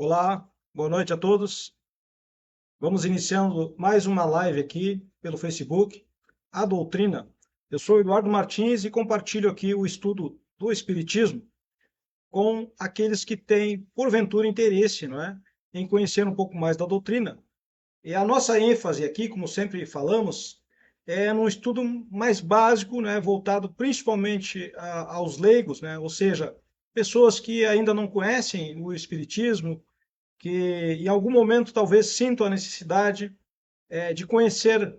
Olá, boa noite a todos. Vamos iniciando mais uma live aqui pelo Facebook, A Doutrina. Eu sou Eduardo Martins e compartilho aqui o estudo do Espiritismo com aqueles que têm, porventura, interesse, não é, em conhecer um pouco mais da doutrina. E a nossa ênfase aqui, como sempre falamos, é num estudo mais básico, né, voltado principalmente aos leigos, né, ou seja, pessoas que ainda não conhecem o Espiritismo, que em algum momento talvez sintam a necessidade de conhecer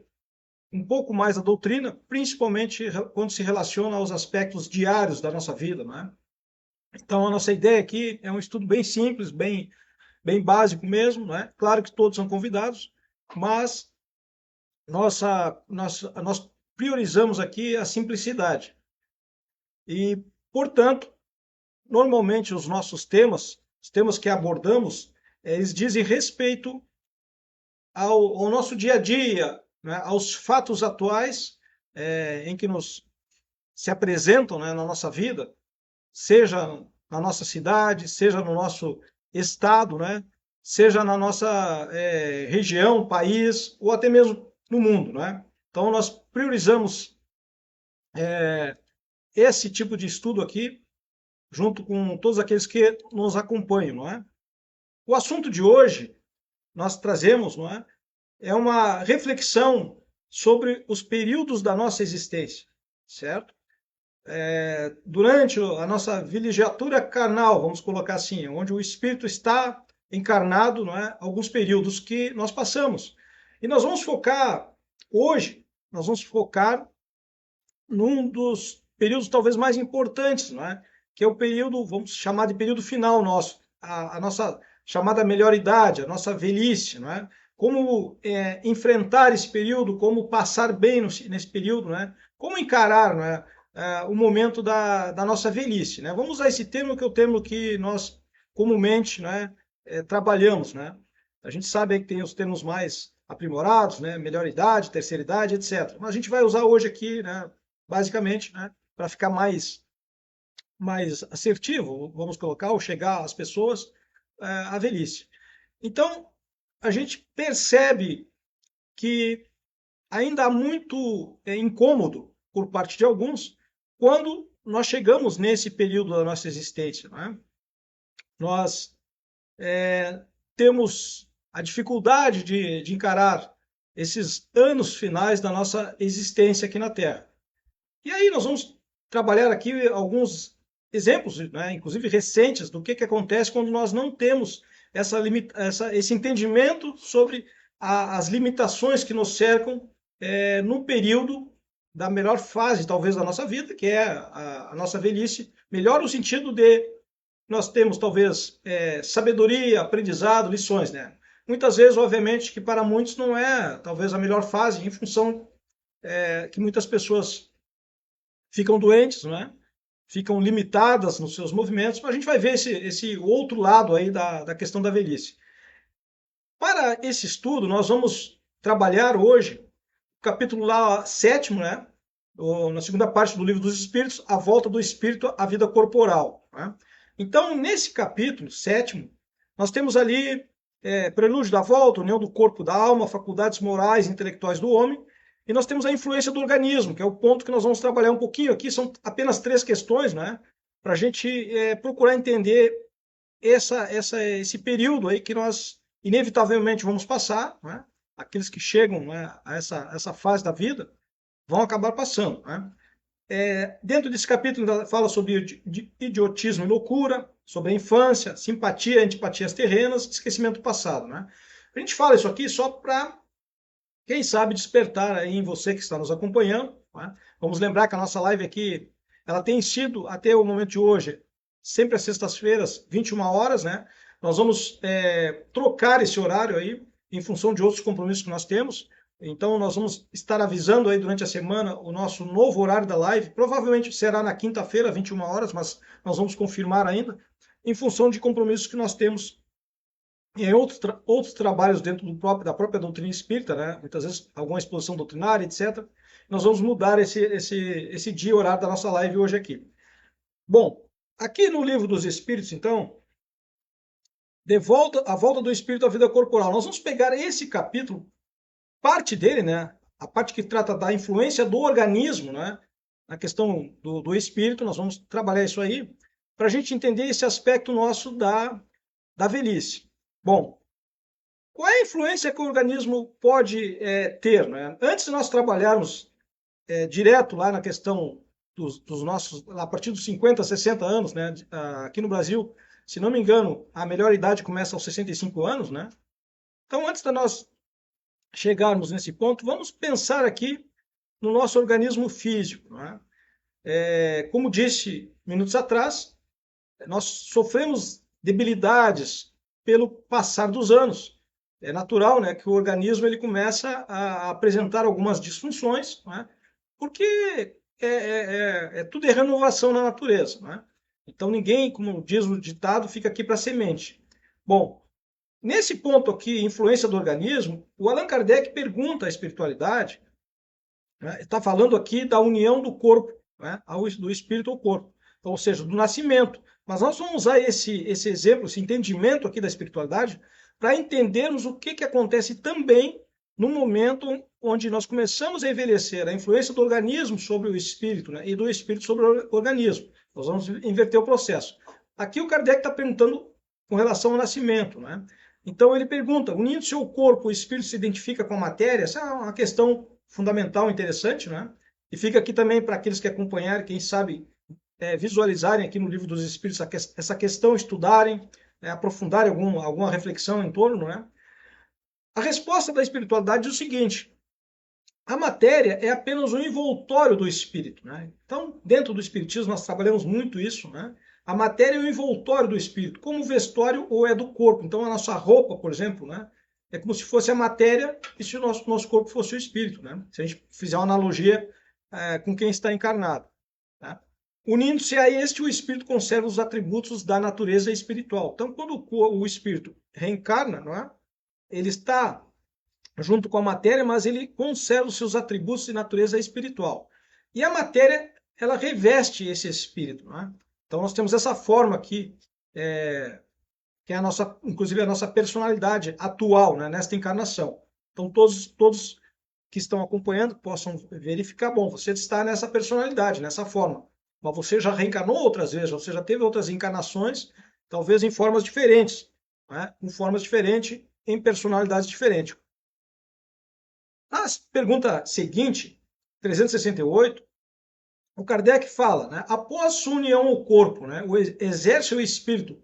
um pouco mais a doutrina, principalmente quando se relaciona aos aspectos diários da nossa vida, não é? Então, a nossa ideia aqui é um estudo bem simples, bem básico mesmo, não é? Claro que todos são convidados, mas nós priorizamos aqui a simplicidade. E, portanto, normalmente os nossos temas, os temas que abordamos, eles dizem respeito ao nosso dia a dia, né, aos fatos atuais em que nos se apresentam, né, na nossa vida, seja na nossa cidade, seja no nosso estado, né, seja na nossa região, país ou até mesmo no mundo, né? Então nós priorizamos esse tipo de estudo aqui junto com todos aqueles que nos acompanham, não é? O assunto de hoje nós trazemos, não é? É uma reflexão sobre os períodos da nossa existência, certo? Durante a nossa vilegiatura carnal, vamos colocar assim, onde o espírito está encarnado, não é? Alguns períodos que nós passamos. E nós vamos focar hoje, nós vamos focar num dos períodos talvez mais importantes, não é? Que é o período, vamos chamar de período final nosso, a nossa chamada melhor idade, a nossa velhice, não é? Como enfrentar esse período, como passar bem nesse período, né? Como encarar, não é? O momento da nossa velhice, né? Vamos usar esse termo que é o termo que nós comumente, né, trabalhamos, né? A gente sabe aí que tem os termos mais aprimorados, né? Melhor idade, terceira idade, etc. Mas a gente vai usar hoje aqui, né, basicamente, né, para ficar mais assertivo, vamos colocar, ou chegar às pessoas, à velhice. Então, a gente percebe que ainda há muito incômodo por parte de alguns quando nós chegamos nesse período da nossa existência. Né? Nós temos a dificuldade de encarar esses anos finais da nossa existência aqui na Terra. E aí nós vamos trabalhar aqui alguns exemplos, né, inclusive recentes, do que acontece quando nós não temos esse entendimento sobre as limitações que nos cercam no período da melhor fase, talvez, da nossa vida, que é a nossa velhice. Melhor no sentido de nós temos, talvez, sabedoria, aprendizado, lições, né? Muitas vezes, obviamente, que para muitos não é, talvez, a melhor fase, em função que muitas pessoas ficam doentes, não é? Ficam limitadas nos seus movimentos, mas a gente vai ver esse outro lado aí da questão da velhice. Para esse estudo, nós vamos trabalhar hoje o capítulo lá, sétimo, né? Na segunda parte do Livro dos Espíritos, a volta do espírito à vida corporal. Né? Então, nesse capítulo sétimo, nós temos ali prelúdio da volta, união do corpo da alma, faculdades morais e intelectuais do homem, e nós temos a influência do organismo, que é o ponto que nós vamos trabalhar um pouquinho aqui. São apenas três questões, né? Para a gente procurar entender esse período aí que nós inevitavelmente vamos passar, né? Aqueles que chegam, né, a essa fase da vida vão acabar passando. Né? Dentro desse capítulo fala sobre idiotismo e loucura, sobre a infância, simpatia e antipatias terrenas, esquecimento do passado. Né? A gente fala isso aqui só para, quem sabe, despertar aí em você que está nos acompanhando. Né? Vamos lembrar que a nossa live aqui, ela tem sido, até o momento de hoje, sempre às sextas-feiras, 21 horas, né? Nós vamos trocar esse horário aí, em função de outros compromissos que nós temos. Então, nós vamos estar avisando aí durante a semana o nosso novo horário da live. Provavelmente será na quinta-feira, 21 horas, mas nós vamos confirmar ainda, em função de compromissos que nós temos em outros trabalhos dentro da própria doutrina espírita, né? Muitas vezes alguma exposição doutrinária, etc. Nós vamos mudar esse dia e horário da nossa live hoje aqui. Bom, aqui no Livro dos Espíritos, então, a volta do espírito à vida corporal. Nós vamos pegar esse capítulo, parte dele, né? A parte que trata da influência do organismo, né? Na questão do espírito, nós vamos trabalhar isso aí para a gente entender esse aspecto nosso da velhice. Bom, qual é a influência que o organismo pode ter, né? Antes de nós trabalharmos direto lá na questão dos nossos, a partir dos 50, 60 anos, né? Aqui no Brasil, se não me engano, a melhor idade começa aos 65 anos, né? Então, antes de nós chegarmos nesse ponto, vamos pensar aqui no nosso organismo físico, né? Como disse minutos atrás, nós sofremos debilidades pelo passar dos anos. É natural, né, que o organismo ele começa a apresentar algumas disfunções, né, porque tudo é renovação na natureza. Né? Então ninguém, como diz o ditado, fica aqui para semente. Bom, nesse ponto aqui, influência do organismo, o Allan Kardec pergunta à espiritualidade, né, está falando aqui da união do corpo, né, do espírito ao corpo, então, ou seja, do nascimento. Mas nós vamos usar esse exemplo, esse entendimento aqui da espiritualidade, para entendermos o que acontece também no momento onde nós começamos a envelhecer, a influência do organismo sobre o espírito, né, e do espírito sobre o organismo. Nós vamos inverter o processo. Aqui o Kardec está perguntando com relação ao nascimento. Né? Então ele pergunta, unindo-se ao corpo, o espírito se identifica com a matéria? Essa é uma questão fundamental, interessante, né? E fica aqui também para aqueles que acompanharem, quem sabe, visualizarem aqui no Livro dos Espíritos essa questão, estudarem, aprofundarem alguma reflexão em torno, né? A resposta da espiritualidade é o seguinte: a matéria é apenas um envoltório do espírito. Né? Então, dentro do espiritismo, nós trabalhamos muito isso. Né? A matéria é o envoltório do espírito, como o vestuário ou é do corpo. Então, a nossa roupa, por exemplo, né? É como se fosse a matéria e se o nosso corpo fosse o espírito. Né? Se a gente fizer uma analogia com quem está encarnado. Tá? Unindo-se a este, o espírito conserva os atributos da natureza espiritual. Então, quando o espírito reencarna, não é? Ele está junto com a matéria, mas ele conserva os seus atributos de natureza espiritual. E a matéria, ela reveste esse espírito. Né? Então, nós temos essa forma aqui, que é a nossa, inclusive a nossa personalidade atual, né, nesta encarnação. Então, todos que estão acompanhando possam verificar, bom, você está nessa personalidade, nessa forma. Mas você já reencarnou outras vezes, você já teve outras encarnações, talvez em formas diferentes, né? Em formas diferentes, em personalidades diferentes. A pergunta seguinte, 368, o Kardec fala, né, após sua união ao corpo, né, exerce o espírito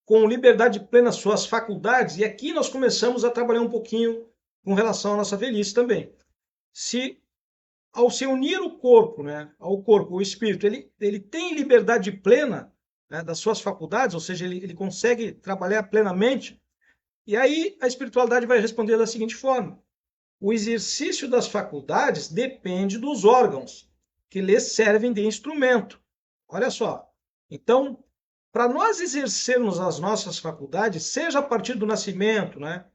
com liberdade plena suas faculdades, e aqui nós começamos a trabalhar um pouquinho com relação à nossa velhice também. Se ao se unir o corpo, né, ao corpo, o espírito, ele tem liberdade plena, né, das suas faculdades, ou seja, ele consegue trabalhar plenamente, e aí a espiritualidade vai responder da seguinte forma: o exercício das faculdades depende dos órgãos, que lhes servem de instrumento. Olha só. Então, para nós exercermos as nossas faculdades, seja a partir do nascimento, né,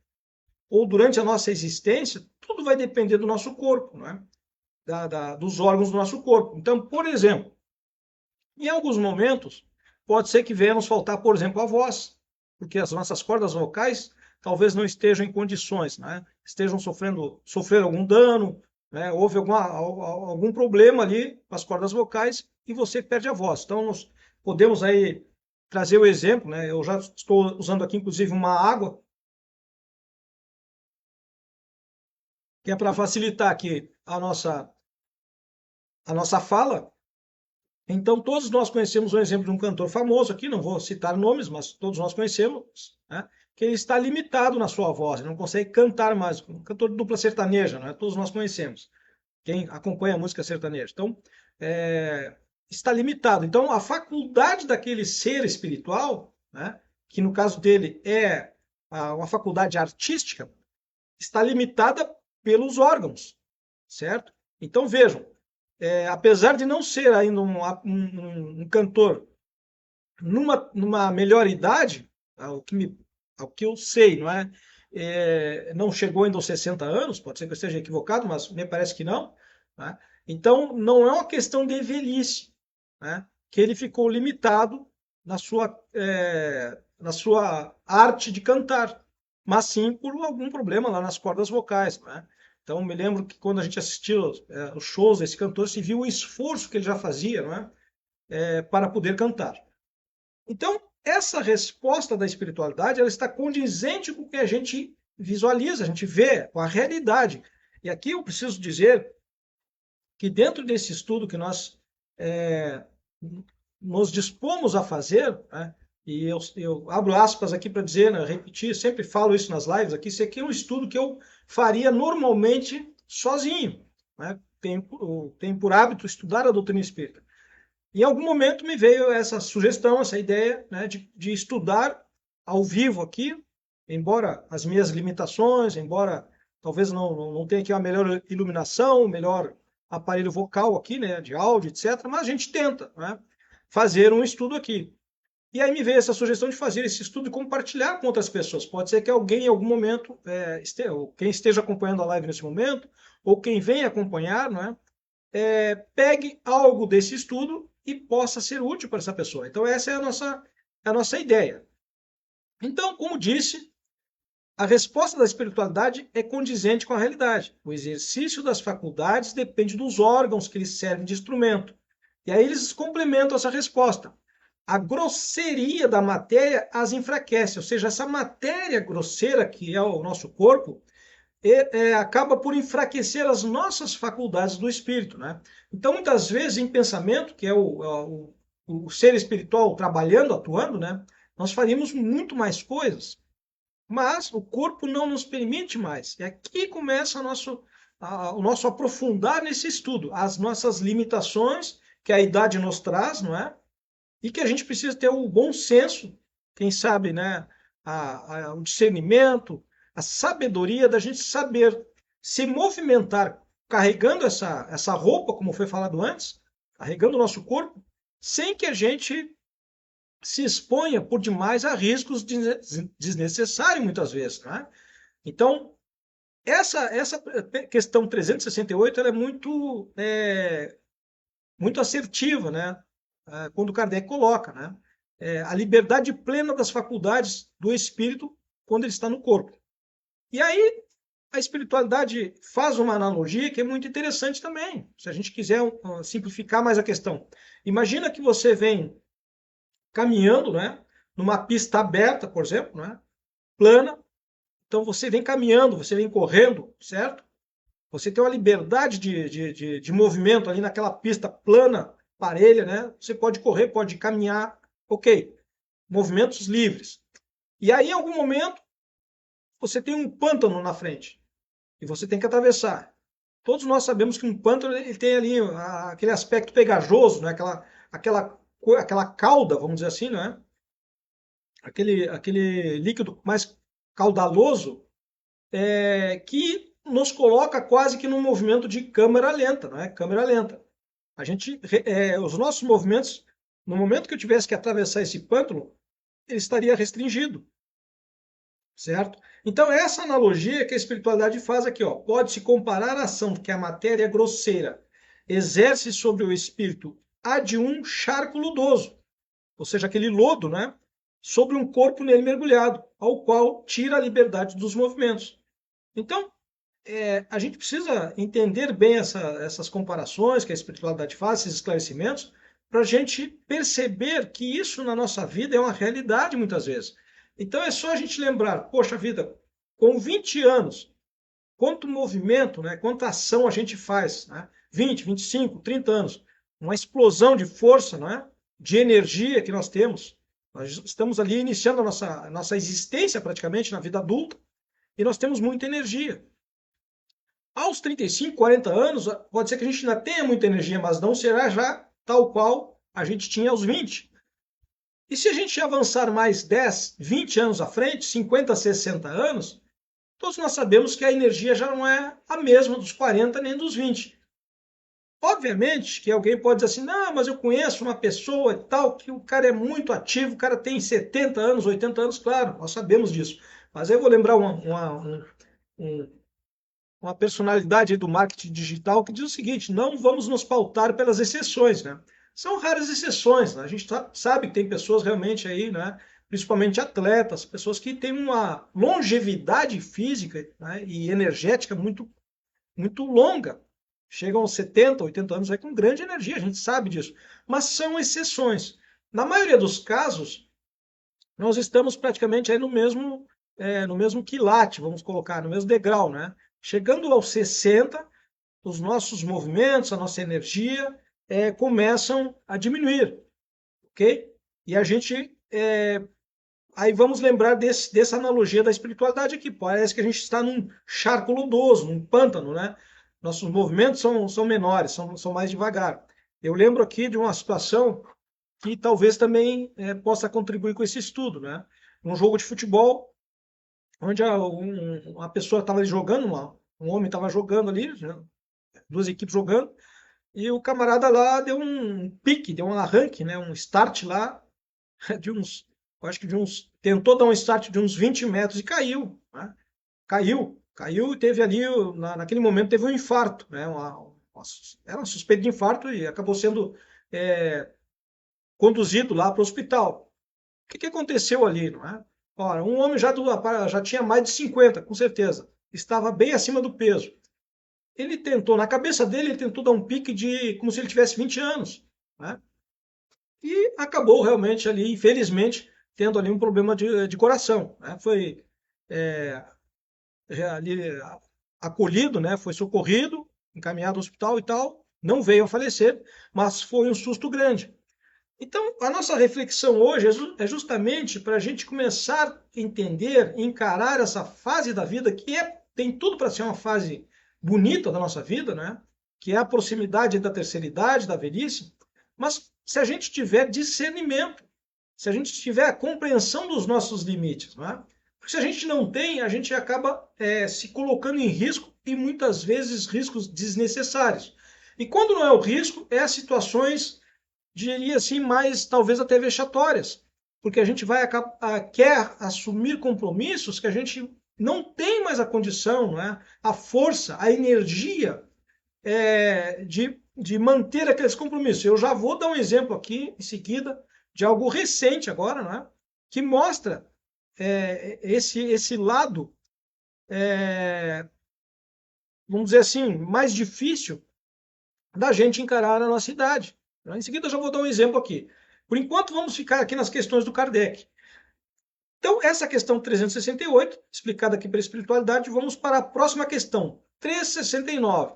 ou durante a nossa existência, tudo vai depender do nosso corpo, né, dos órgãos do nosso corpo. Então, por exemplo, em alguns momentos, pode ser que venha nos faltar, por exemplo, a voz, porque as nossas cordas vocais talvez não estejam em condições, né? Estejam sofrendo algum dano, né? Houve algum problema ali com as cordas vocais e você perde a voz. Então, nós podemos aí trazer o exemplo, né? Eu já estou usando aqui, inclusive, uma água, que é para facilitar aqui a nossa fala. Então, todos nós conhecemos um exemplo de um cantor famoso aqui, não vou citar nomes, mas todos nós conhecemos, né, que ele está limitado na sua voz, ele não consegue cantar mais. Um cantor de dupla sertaneja, né, todos nós conhecemos, quem acompanha a música sertaneja. Então, está limitado. Então, a faculdade daquele ser espiritual, né, que no caso dele é uma faculdade artística, está limitada pelos órgãos, certo? Então, vejam, apesar de não ser ainda um cantor numa melhor idade, ao que eu sei, não é? Não chegou ainda aos 60 anos, pode ser que eu esteja equivocado, mas me parece que não. Né? Então, não é uma questão de velhice, né? Que ele ficou limitado na sua arte de cantar, mas sim por algum problema lá nas cordas vocais, né? Então, me lembro que quando a gente assistiu os shows desse cantor, se viu o esforço que ele já fazia, não é? Para poder cantar. Então, essa resposta da espiritualidade, ela está condizente com o que a gente visualiza, a gente vê, com a realidade. E aqui eu preciso dizer que dentro desse estudo que nós é, nos dispomos a fazer, né, e eu abro aspas aqui para dizer, né, repetir, sempre falo isso nas lives aqui, isso aqui é um estudo que eu faria normalmente sozinho, né? Tenho por hábito estudar a doutrina espírita. Em algum momento me veio essa sugestão, essa ideia, né, de estudar ao vivo aqui, embora as minhas limitações, embora talvez não tenha aqui a melhor iluminação, o melhor aparelho vocal aqui, né, de áudio, etc., mas a gente tenta, né, fazer um estudo aqui. E aí me veio essa sugestão de fazer esse estudo e compartilhar com outras pessoas. Pode ser que alguém em algum momento, ou quem esteja acompanhando a live nesse momento, ou quem venha acompanhar, né, pegue algo desse estudo e possa ser útil para essa pessoa. Então, essa é a nossa ideia. Então, como disse, a resposta da espiritualidade é condizente com a realidade. O exercício das faculdades depende dos órgãos que lhes servem de instrumento. E aí eles complementam essa resposta. A grosseria da matéria as enfraquece, ou seja, essa matéria grosseira que é o nosso corpo, acaba por enfraquecer as nossas faculdades do espírito, né? Então, muitas vezes, em pensamento, que é o ser espiritual trabalhando, atuando, né? Nós faríamos muito mais coisas, mas o corpo não nos permite mais. E aqui começa o nosso aprofundar nesse estudo, as nossas limitações que a idade nos traz, não é? E que a gente precisa ter o bom senso, quem sabe, né? O discernimento, a sabedoria da gente saber se movimentar carregando essa roupa, como foi falado antes, carregando o nosso corpo, sem que a gente se exponha por demais a riscos desnecessários, muitas vezes. Né? Então, essa questão 368 ela é muito assertiva, né? Quando Kardec coloca, né? A liberdade plena das faculdades do espírito quando ele está no corpo. E aí a espiritualidade faz uma analogia que é muito interessante também, se a gente quiser simplificar mais a questão. Imagina que você vem caminhando, né, numa pista aberta, por exemplo, né, plana. Então você vem caminhando, você vem correndo, certo? Você tem uma liberdade de movimento ali naquela pista plana, parelha, né? Você pode correr, pode caminhar, ok. Movimentos livres. E aí, em algum momento, você tem um pântano na frente e você tem que atravessar. Todos nós sabemos que um pântano ele tem ali aquele aspecto pegajoso, né? aquela cauda, vamos dizer assim, né? Aquele líquido mais caudaloso que nos coloca quase que num movimento de câmera lenta, não é? Câmera lenta. Os nossos movimentos, no momento que eu tivesse que atravessar esse pântano, ele estaria restringido, certo? Então essa analogia que a espiritualidade faz aqui, ó, pode-se comparar a ação que a matéria grosseira exerce sobre o espírito a de um charco lodoso, ou seja, aquele lodo, né? Sobre um corpo nele mergulhado, ao qual tira a liberdade dos movimentos. Então, a gente precisa entender bem essas comparações que a espiritualidade faz, esses esclarecimentos, para a gente perceber que isso na nossa vida é uma realidade muitas vezes. Então é só a gente lembrar, poxa vida, com 20 anos, quanto movimento, né, quanta ação a gente faz, né? 20, 25, 30 anos, uma explosão de força, né, de energia que nós temos. Nós estamos ali iniciando a nossa existência praticamente na vida adulta e nós temos muita energia. Aos 35, 40 anos, pode ser que a gente ainda tenha muita energia, mas não será já tal qual a gente tinha aos 20. E se a gente avançar mais 10, 20 anos à frente, 50, 60 anos, todos nós sabemos que a energia já não é a mesma dos 40 nem dos 20. Obviamente que alguém pode dizer assim, não, mas eu conheço uma pessoa e tal, que o cara é muito ativo, o cara tem 70 anos, 80 anos, claro, nós sabemos disso. Mas eu vou lembrar uma personalidade do marketing digital que diz o seguinte, não vamos nos pautar pelas exceções, né? São raras exceções, né? A gente sabe que tem pessoas realmente aí, né, principalmente atletas, pessoas que têm uma longevidade física, né, e energética muito longa. Chegam aos 70, 80 anos aí com grande energia, a gente sabe disso. Mas são exceções. Na maioria dos casos, nós estamos praticamente aí no mesmo quilate, vamos colocar, no mesmo degrau, né? Chegando aos 60, os nossos movimentos, a nossa energia começam a diminuir, ok? E a gente aí vamos lembrar dessa analogia da espiritualidade aqui. Parece que a gente está num charco lodoso, num pântano, né? Nossos movimentos são menores, são mais devagar. Eu lembro aqui de uma situação que talvez também possa contribuir com esse estudo, né? Um jogo de futebol, onde uma pessoa estava jogando, um homem estava jogando ali, né? Duas equipes jogando, e o camarada lá deu um pique, deu um arranque, né? Um start lá de uns, eu acho que tentou dar um start de uns 20 metros e caiu, né? Caiu e teve ali, naquele momento teve um infarto, né? Era uma suspeita de infarto e acabou sendo conduzido lá para o hospital. O que aconteceu ali, não é? Ora, um homem já tinha mais de 50, com certeza. Estava bem acima do peso. Ele tentou, na cabeça dele, ele tentou dar um pique de como se ele tivesse 20 anos, né? E acabou realmente ali, infelizmente, tendo ali um problema de coração, né? Foi ali acolhido, né? Foi socorrido, encaminhado ao hospital e tal. Não veio a falecer, mas foi um susto grande. Então, a nossa reflexão hoje é justamente para a gente começar a entender, encarar essa fase da vida que tem tudo para ser uma fase bonita da nossa vida, né? Que é a proximidade da terceira idade, da velhice, mas se a gente tiver discernimento, se a gente tiver a compreensão dos nossos limites, né? Porque se a gente não tem, a gente acaba se colocando em risco e muitas vezes riscos desnecessários. E quando não é o risco, é as situações, diria assim, mais talvez até vexatórias, porque a gente quer assumir compromissos que a gente não tem mais a condição, né? A força, a energia de manter aqueles compromissos. Eu já vou dar um exemplo aqui em seguida de algo recente agora, né? Que mostra esse lado, vamos dizer assim, mais difícil da gente encarar a nossa idade. Em seguida, eu já vou dar um exemplo aqui. Por enquanto, vamos ficar aqui nas questões do Kardec. Então, essa questão 368, explicada aqui pela espiritualidade, vamos para a próxima questão, 369.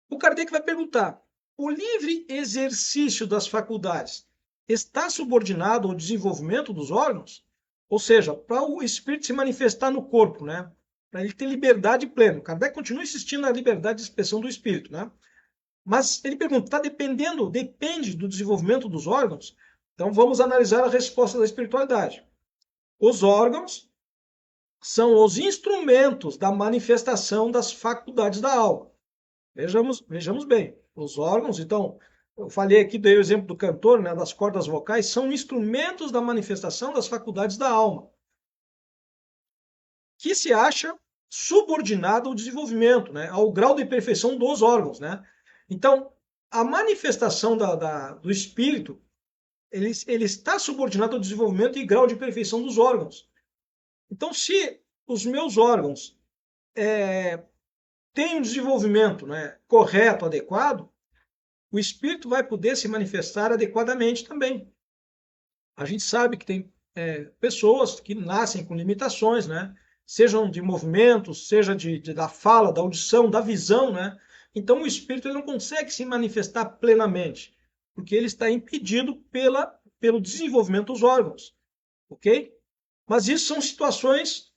O Kardec vai perguntar: o livre exercício das faculdades está subordinado ao desenvolvimento dos órgãos? Ou seja, para o espírito se manifestar no corpo, né? Para ele ter liberdade plena. O Kardec continua insistindo na liberdade de expressão do espírito, né? Mas ele pergunta, depende do desenvolvimento dos órgãos? Então vamos analisar a resposta da espiritualidade. Os órgãos são os instrumentos da manifestação das faculdades da alma. Vejamos bem. Os órgãos, então, eu falei aqui, dei o exemplo do cantor, né, das cordas vocais, são instrumentos da manifestação das faculdades da alma, que se acha subordinado ao desenvolvimento, né, ao grau de perfeição dos órgãos, né? Então, a manifestação do espírito, ele está subordinado ao desenvolvimento e grau de perfeição dos órgãos. Então, se os meus órgãos têm um desenvolvimento, né, correto, adequado, o espírito vai poder se manifestar adequadamente também. A gente sabe que tem pessoas que nascem com limitações, né? Sejam de movimentos, seja da fala, da audição, da visão, né? Então o espírito ele não consegue se manifestar plenamente, porque ele está impedido pelo desenvolvimento dos órgãos, ok? Mas isso são situações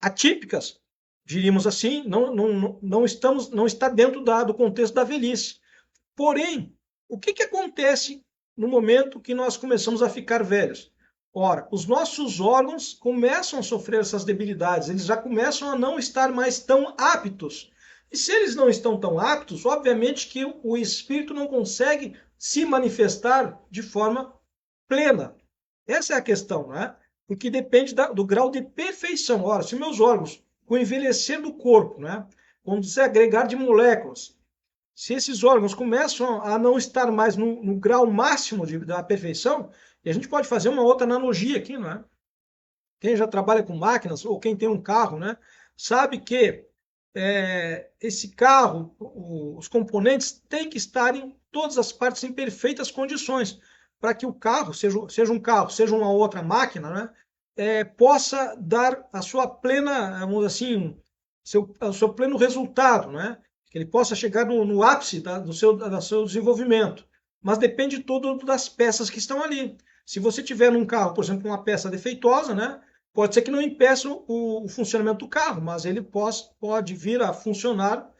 atípicas, diríamos assim, não está dentro do contexto da velhice. Porém, o que acontece no momento que nós começamos a ficar velhos? Ora, os nossos órgãos começam a sofrer essas debilidades, eles já começam a não estar mais tão aptos. E se eles não estão tão aptos, obviamente que o espírito não consegue se manifestar de forma plena. Essa é a questão, né? Porque depende do grau de perfeição. Ora, se meus órgãos, com o envelhecer do corpo, né, com o desagregar de moléculas, se esses órgãos começam a não estar mais no grau máximo da perfeição, e a gente pode fazer uma outra analogia aqui, não é? Quem já trabalha com máquinas ou quem tem um carro, né, sabe que esse carro, os componentes têm que estar em todas as partes em perfeitas condições para que o carro, seja um carro, seja uma outra máquina, né, possa dar a sua plena, vamos dizer assim, o seu pleno resultado, né, que ele possa chegar no ápice do seu desenvolvimento. Mas depende tudo das peças que estão ali. Se você tiver num carro, por exemplo, uma peça defeituosa, né, pode ser que não impeça o funcionamento do carro, mas ele pode vir a funcionar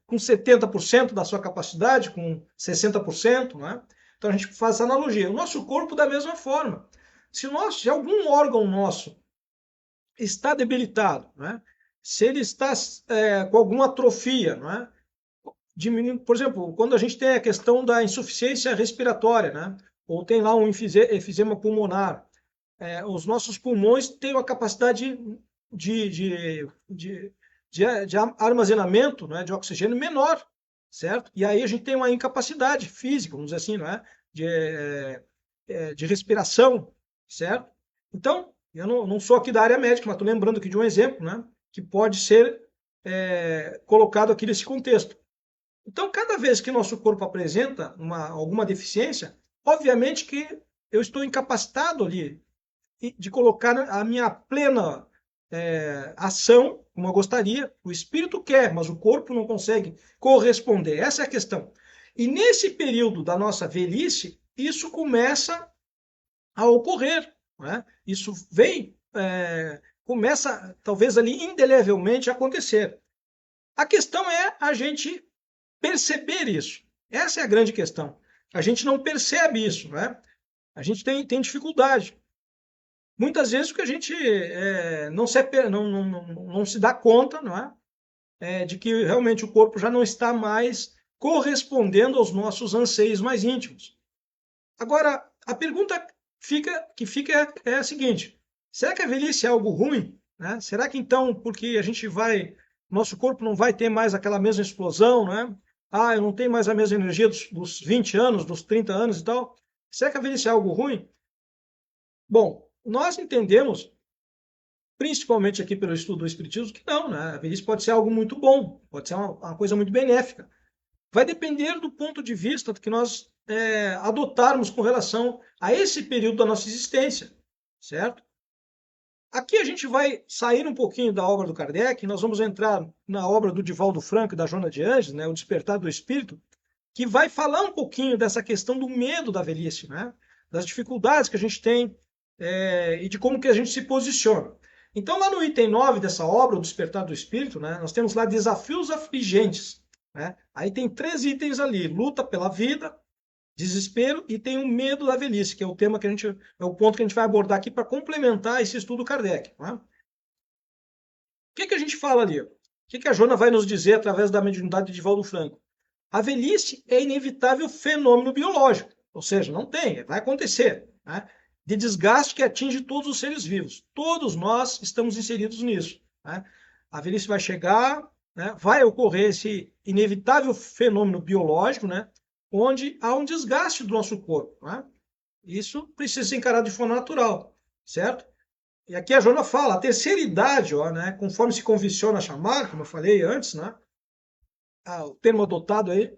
com 70% da sua capacidade, com 60%, né? Então a gente faz essa analogia. O nosso corpo da mesma forma. Se algum órgão nosso está debilitado, né? Se ele está com alguma atrofia, né? Diminuindo, por exemplo, quando a gente tem a questão da insuficiência respiratória, né? Ou tem lá um efizema pulmonar, os nossos pulmões têm uma capacidade de, de, de, de armazenamento, né, de oxigênio menor, certo? E aí a gente tem uma incapacidade física, vamos dizer assim, não é? De respiração, certo? Então, eu não sou aqui da área médica, mas estou lembrando aqui de um exemplo, né, que pode ser colocado aqui nesse contexto. Então, cada vez que nosso corpo apresenta alguma deficiência, obviamente que eu estou incapacitado ali de colocar a minha plena ação, como eu gostaria. O espírito quer, mas o corpo não consegue corresponder. Essa é a questão. E nesse período da nossa velhice, isso começa a ocorrer. Né? Isso começa talvez ali indelevelmente a acontecer. A questão é a gente perceber isso. Essa é a grande questão. A gente não percebe isso, né? A gente tem dificuldade. Muitas vezes porque a gente não se dá conta, não é? De que realmente o corpo já não está mais correspondendo aos nossos anseios mais íntimos. Agora, a pergunta que fica é a seguinte: será que a velhice é algo ruim? Né? Será que então, porque a gente nosso corpo não vai ter mais aquela mesma explosão, né? Ah, eu não tenho mais a mesma energia dos 20 anos, dos 30 anos e tal. Será que a velhice é algo ruim? Bom, nós entendemos, principalmente aqui pelo estudo do Espiritismo, que não, né? A velhice pode ser algo muito bom, pode ser uma coisa muito benéfica. Vai depender do ponto de vista que nós adotarmos com relação a esse período da nossa existência, certo? Aqui a gente vai sair um pouquinho da obra do Kardec, nós vamos entrar na obra do Divaldo Franco e da Joana de Anjos, né, O Despertar do Espírito, que vai falar um pouquinho dessa questão do medo da velhice, né? Das dificuldades que a gente tem e de como que a gente se posiciona. Então, lá no item 9 dessa obra, O Despertar do Espírito, né, nós temos lá desafios afligentes. Né? Aí tem 3 itens ali: luta pela vida, desespero e tem o medo da velhice, que é o tema é o ponto que a gente vai abordar aqui para complementar esse estudo Kardec. Né? O que a gente fala ali? O que a Jona vai nos dizer através da mediunidade de Divaldo Franco? A velhice é inevitável fenômeno biológico, ou seja, não tem, vai acontecer, né? De desgaste que atinge todos os seres vivos. Todos nós estamos inseridos nisso. Né? A velhice vai chegar, né? Vai ocorrer esse inevitável fenômeno biológico, né? Onde há um desgaste do nosso corpo. Né? Isso precisa ser encarado de forma natural, certo? E aqui a Jona fala, a terceira idade, ó, né? Conforme se convenciona a chamar, como eu falei antes, né? O termo adotado aí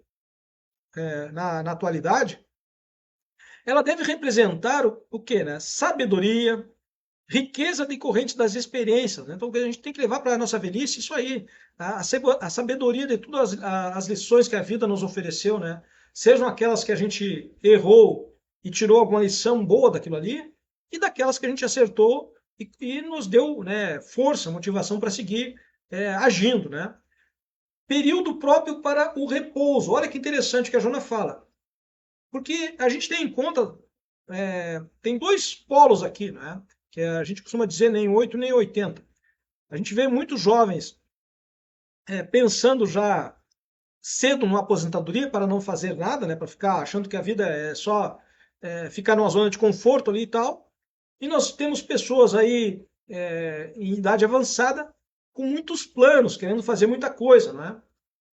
na atualidade, ela deve representar o quê? Né? Sabedoria, riqueza decorrente das experiências. Né? Então, a gente tem que levar para a nossa velhice isso aí, a sabedoria de todas as lições que a vida nos ofereceu, né? Sejam aquelas que a gente errou e tirou alguma lição boa daquilo ali, e daquelas que a gente acertou e nos deu, né, força, motivação para seguir agindo. Né? Período próprio para o repouso. Olha que interessante que a Jona fala. Porque a gente tem em conta, tem 2 polos aqui, né? Que a gente costuma dizer nem 8 nem 80. A gente vê muitos jovens pensando já cedo numa aposentadoria para não fazer nada, né? Para ficar achando que a vida é só ficar numa zona de conforto ali e tal. E nós temos pessoas aí em idade avançada com muitos planos, querendo fazer muita coisa, né?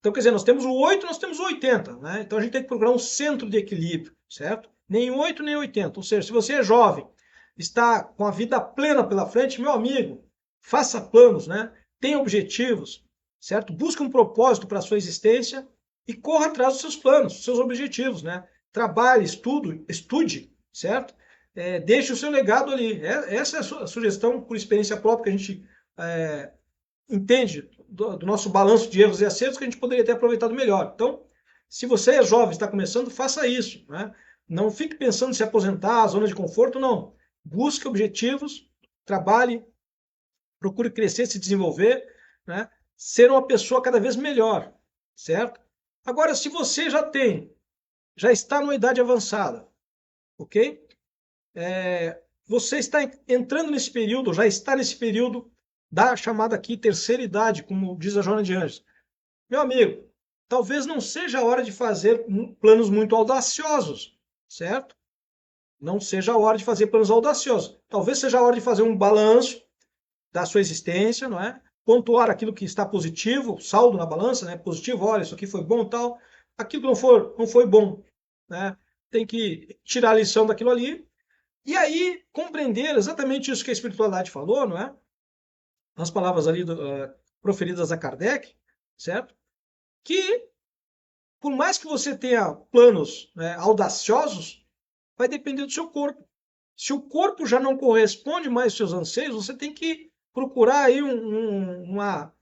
Então, quer dizer, nós temos o 8, nós temos o 80, né? Então a gente tem que procurar um centro de equilíbrio, certo? Nem 8, nem 80. Ou seja, se você é jovem, está com a vida plena pela frente, meu amigo, faça planos, né? Tenha objetivos, certo? Busque um propósito para a sua existência e corra atrás dos seus planos, dos seus objetivos, né? Trabalhe, estude, certo? Deixe o seu legado ali. Essa é a sugestão por experiência própria que a gente entende do nosso balanço de erros e acertos que a gente poderia ter aproveitado melhor. Então, se você é jovem, está começando, faça isso, né? Não fique pensando em se aposentar, zona de conforto, não. Busque objetivos, trabalhe, procure crescer, se desenvolver, né? Ser uma pessoa cada vez melhor, certo? Agora, se você já está numa idade avançada, ok? Você está entrando nesse período, já está nesse período da chamada aqui terceira idade, como diz a Joana de Anjos. Meu amigo, talvez não seja a hora de fazer planos muito audaciosos, certo? Não seja a hora de fazer planos audaciosos. Talvez seja a hora de fazer um balanço da sua existência, não é? Pontuar aquilo que está positivo, saldo na balança, né? Positivo, olha, isso aqui foi bom, tal. Aquilo que não foi bom, né? Tem que tirar a lição daquilo ali. E aí compreender exatamente isso que a espiritualidade falou, não é? Nas palavras ali proferidas a Kardec, certo? Que por mais que você tenha planos, né, audaciosos, vai depender do seu corpo. Se o corpo já não corresponde mais aos seus anseios, você tem que procurar aí uma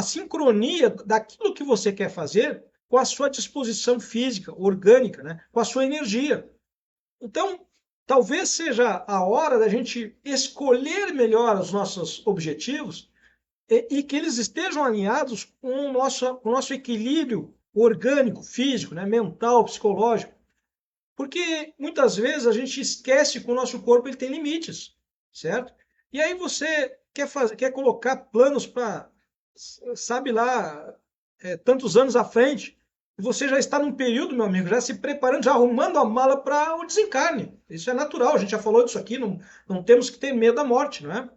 sincronia daquilo que você quer fazer com a sua disposição física, orgânica, né? Com a sua energia. Então, talvez seja a hora da gente escolher melhor os nossos objetivos e que eles estejam alinhados com o nosso equilíbrio orgânico, físico, né? Mental, psicológico. Porque muitas vezes a gente esquece que o nosso corpo ele tem limites, certo? E aí você quer colocar planos para, sabe lá, tantos anos à frente, e você já está num período, meu amigo, já se preparando, já arrumando a mala para o desencarne. Isso é natural, a gente já falou disso aqui, não temos que ter medo da morte, não é?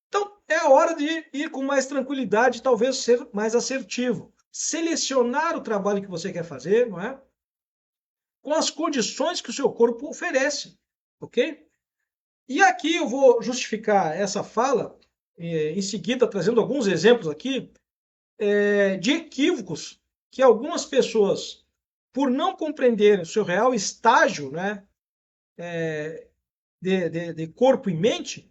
Então é a hora de ir com mais tranquilidade, talvez ser mais assertivo. Selecionar o trabalho que você quer fazer, não é? Com as condições que o seu corpo oferece, ok? E aqui eu vou justificar essa fala, em seguida trazendo alguns exemplos aqui, de equívocos que algumas pessoas, por não compreenderem o seu real estágio, né, de corpo e mente,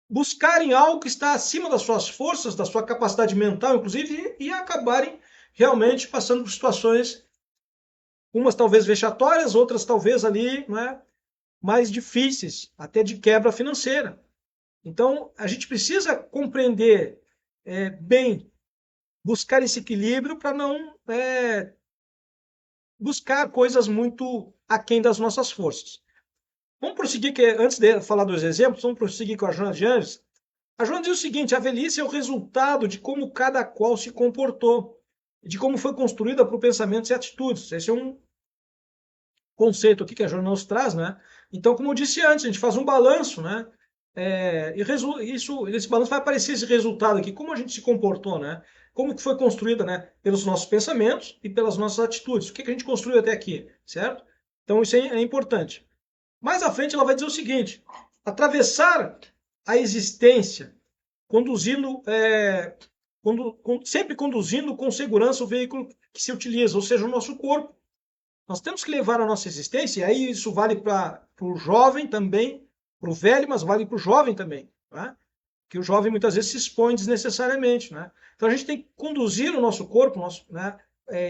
buscarem algo que está acima das suas forças, da sua capacidade mental, inclusive, e acabarem realmente passando por situações, umas talvez vexatórias, outras talvez ali, né, mais difíceis, até de quebra financeira. Então, a gente precisa compreender bem, buscar esse equilíbrio para não buscar coisas muito aquém das nossas forças. Vamos prosseguir, que antes de falar dos exemplos, vamos prosseguir com a Joana de Anjos. A Joana diz o seguinte: a velhice é o resultado de como cada qual se comportou, de como foi construída por pensamentos e atitudes. Esse é um conceito aqui que a Joana nos traz, né? Então, como eu disse antes, a gente faz um balanço, né? Esse balanço vai aparecer esse resultado aqui, como a gente se comportou, né? Como que foi construída, né? Pelos nossos pensamentos e pelas nossas atitudes. O que a gente construiu até aqui, certo? Então, isso é importante. Mais à frente, ela vai dizer o seguinte: atravessar a existência conduzindo, sempre conduzindo com segurança o veículo que se utiliza, ou seja, o nosso corpo. Nós temos que levar a nossa existência, e aí isso vale para o jovem também, para o velho, mas vale para o jovem também. Né? Que o jovem muitas vezes se expõe desnecessariamente. Né? Então a gente tem que conduzir o nosso corpo, né,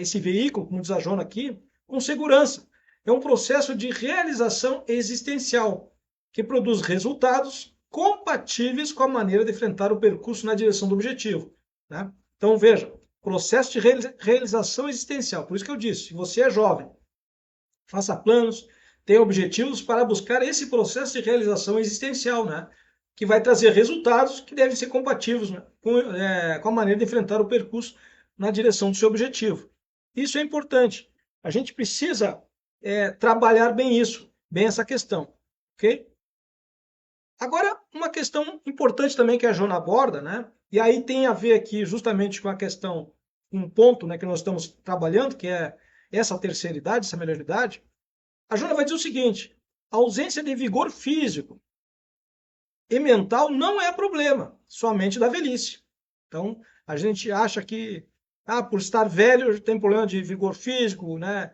esse veículo, como diz a Jona aqui, com segurança. É um processo de realização existencial, que produz resultados compatíveis com a maneira de enfrentar o percurso na direção do objetivo. Né? Então veja, processo de realização existencial. Por isso que eu disse, se você é jovem, faça planos, tenha objetivos para buscar esse processo de realização existencial, né? Que vai trazer resultados que devem ser compatíveis, né? Com a maneira de enfrentar o percurso na direção do seu objetivo. Isso é importante. A gente precisa trabalhar bem isso, bem essa questão, ok? Agora, uma questão importante também que a Jona aborda, né? E aí tem a ver aqui justamente com a questão um ponto, né, que nós estamos trabalhando, que é essa terceira idade, essa melhor idade, a Joana vai dizer o seguinte: a ausência de vigor físico e mental não é problema, somente da velhice. Então, a gente acha que, por estar velho, tem problema de vigor físico, né,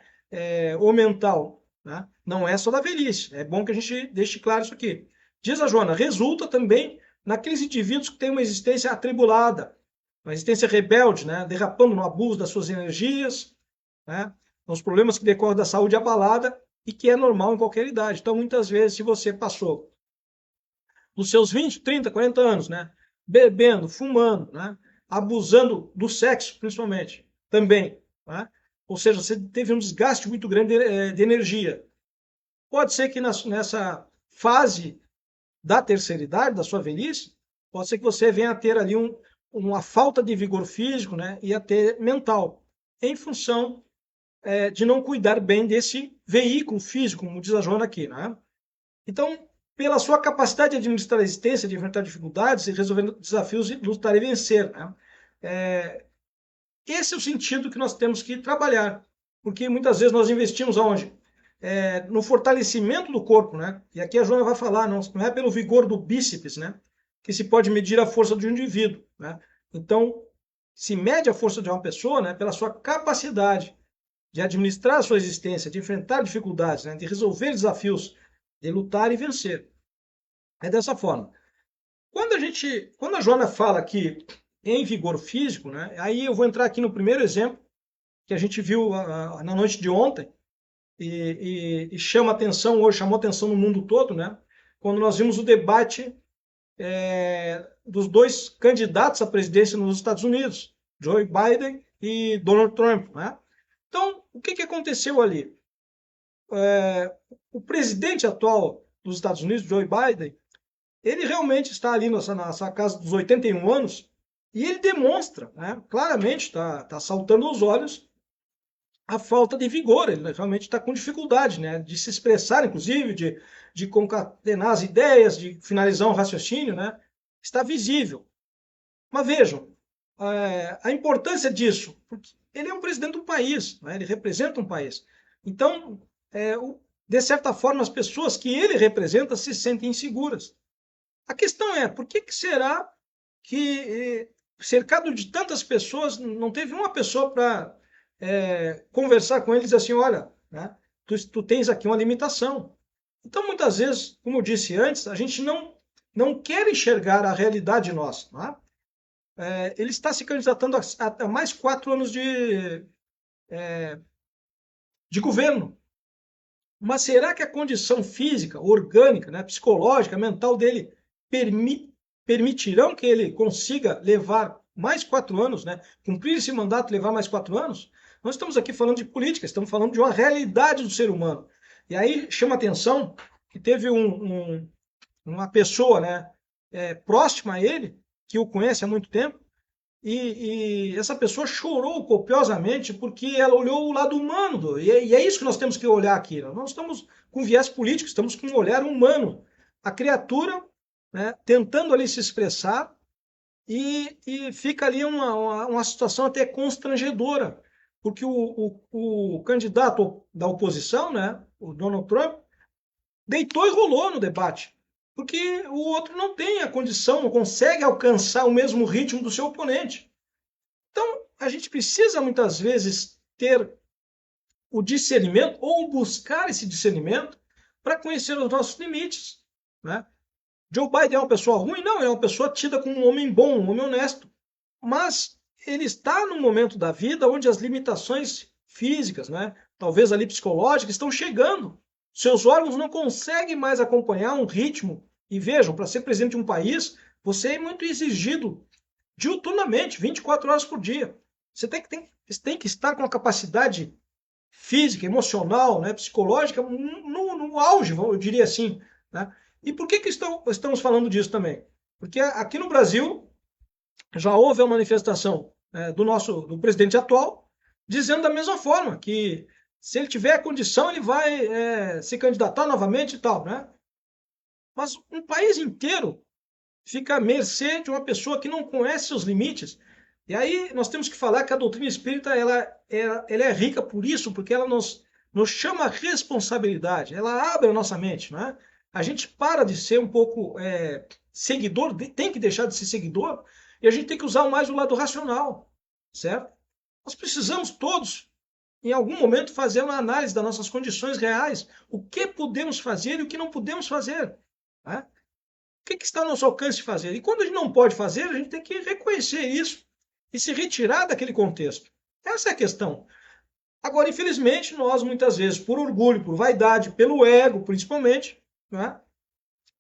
ou mental, né? Não é só da velhice. É bom que a gente deixe claro isso aqui. Diz a Joana, resulta também naqueles indivíduos que têm uma existência atribulada, uma existência rebelde, né, derrapando no abuso das suas energias, né, nos problemas que decorrem da saúde abalada e que é normal em qualquer idade. Então, muitas vezes, se você passou nos seus 20, 30, 40 anos, né? Bebendo, fumando, né? Abusando do sexo, principalmente, também. Né? Ou seja, você teve um desgaste muito grande de energia. Pode ser que nessa fase da terceira idade, da sua velhice, pode ser que você venha a ter ali uma falta de vigor físico, né? E até mental, em função de não cuidar bem desse veículo físico, como diz a Joana aqui. Né? Então, pela sua capacidade de administrar a existência, de enfrentar dificuldades e resolver desafios e lutar e vencer. Né? Esse é o sentido que nós temos que trabalhar, porque muitas vezes nós investimos aonde? No fortalecimento do corpo, né? E aqui a Joana vai falar, não é pelo vigor do bíceps, né? Que se pode medir a força de um indivíduo, né? Então, se mede a força de uma pessoa, né? Pela sua capacidade de administrar a sua existência, de enfrentar dificuldades, né? De resolver desafios, de lutar e vencer. É dessa forma. Quando a Joana fala aqui em vigor físico, né? Aí eu vou entrar aqui no primeiro exemplo que a gente viu na noite de ontem e chama atenção hoje, chamou atenção no mundo todo, né? Quando nós vimos o debate dos dois candidatos à presidência nos Estados Unidos, Joe Biden e Donald Trump, né? Então, o que aconteceu ali? O presidente atual dos Estados Unidos, Joe Biden, ele realmente está ali nessa casa dos 81 anos e ele demonstra, né, claramente, está saltando aos olhos a falta de vigor. Ele realmente está com dificuldade, né, de se expressar, inclusive, de concatenar as ideias, de finalizar um raciocínio, né, está visível. Mas vejam, a importância disso, porque ele é um presidente do país, né, ele representa um país. Então, de certa forma, as pessoas que ele representa se sentem inseguras. A questão é, por que será que, cercado de tantas pessoas, não teve uma pessoa para conversar com ele e dizer assim, olha, né, tu tens aqui uma limitação. Então, muitas vezes, como eu disse antes, a gente não quer enxergar a realidade nossa. Né? Ele está se candidatando a mais 4 anos de governo. Mas será que a condição física, orgânica, né, psicológica, mental dele permitirão que ele consiga levar mais 4 anos, né, cumprir esse mandato, levar mais 4 anos? Nós estamos aqui falando de política, estamos falando de uma realidade do ser humano. E aí chama atenção que teve uma pessoa, né, próxima a ele, que o conhece há muito tempo, e essa pessoa chorou copiosamente porque ela olhou o lado humano. E é isso que nós temos que olhar aqui. Nós não estamos com viés político, estamos com um olhar humano. A criatura, né, tentando ali se expressar e fica ali uma situação até constrangedora. Porque o candidato da oposição, né, o Donald Trump, deitou e rolou no debate. Porque o outro não tem a condição, não consegue alcançar o mesmo ritmo do seu oponente. Então, a gente precisa muitas vezes ter o discernimento ou buscar esse discernimento para conhecer os nossos limites. Né? Joe Biden é uma pessoa ruim? Não, é uma pessoa tida como um homem bom, um homem honesto. Mas ele está num momento da vida onde as limitações físicas, né, talvez ali psicológicas, estão chegando. Seus órgãos não conseguem mais acompanhar um ritmo. E vejam, para ser presidente de um país, você é muito exigido diuturnamente, 24 horas por dia. Você tem que estar com a capacidade física, emocional, né, psicológica no auge, eu diria assim. Né? E por que estamos falando disso também? Porque aqui no Brasil já houve a manifestação do presidente atual dizendo da mesma forma, que se ele tiver a condição, ele vai se candidatar novamente e tal. Né? Mas um país inteiro fica à mercê de uma pessoa que não conhece seus limites. E aí nós temos que falar que a doutrina espírita ela é rica por isso, porque ela nos chama a responsabilidade, ela abre a nossa mente, né? A gente para de ser um pouco seguidor, tem que deixar de ser seguidor, e a gente tem que usar mais o lado racional, certo? Nós precisamos todos, em algum momento, fazer uma análise das nossas condições reais, o que podemos fazer e o que não podemos fazer, né? O que está ao nosso alcance de fazer? E quando a gente não pode fazer, a gente tem que reconhecer isso e se retirar daquele contexto. Essa é a questão. Agora, infelizmente, nós muitas vezes, por orgulho, por vaidade, pelo ego, principalmente, né,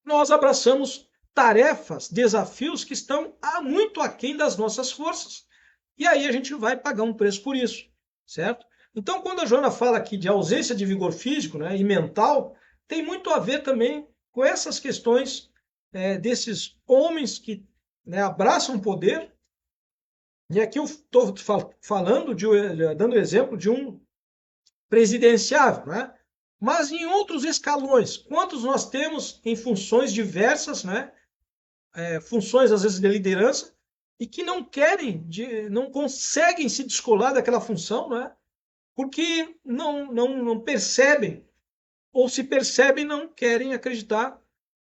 nós abraçamos tarefas, desafios que estão muito aquém das nossas forças. E aí a gente vai pagar um preço por isso, certo? Então, quando a Joana fala aqui de ausência de vigor físico, né, e mental, tem muito a ver também com essas questões desses homens que, né, abraçam o poder. E aqui eu estou falando, dando exemplo de um presidenciável, né? Mas em outros escalões, quantos nós temos em funções diversas, né? Funções às vezes de liderança, e que não querem, não conseguem se descolar daquela função, né? Porque não percebem, ou se percebem, não querem acreditar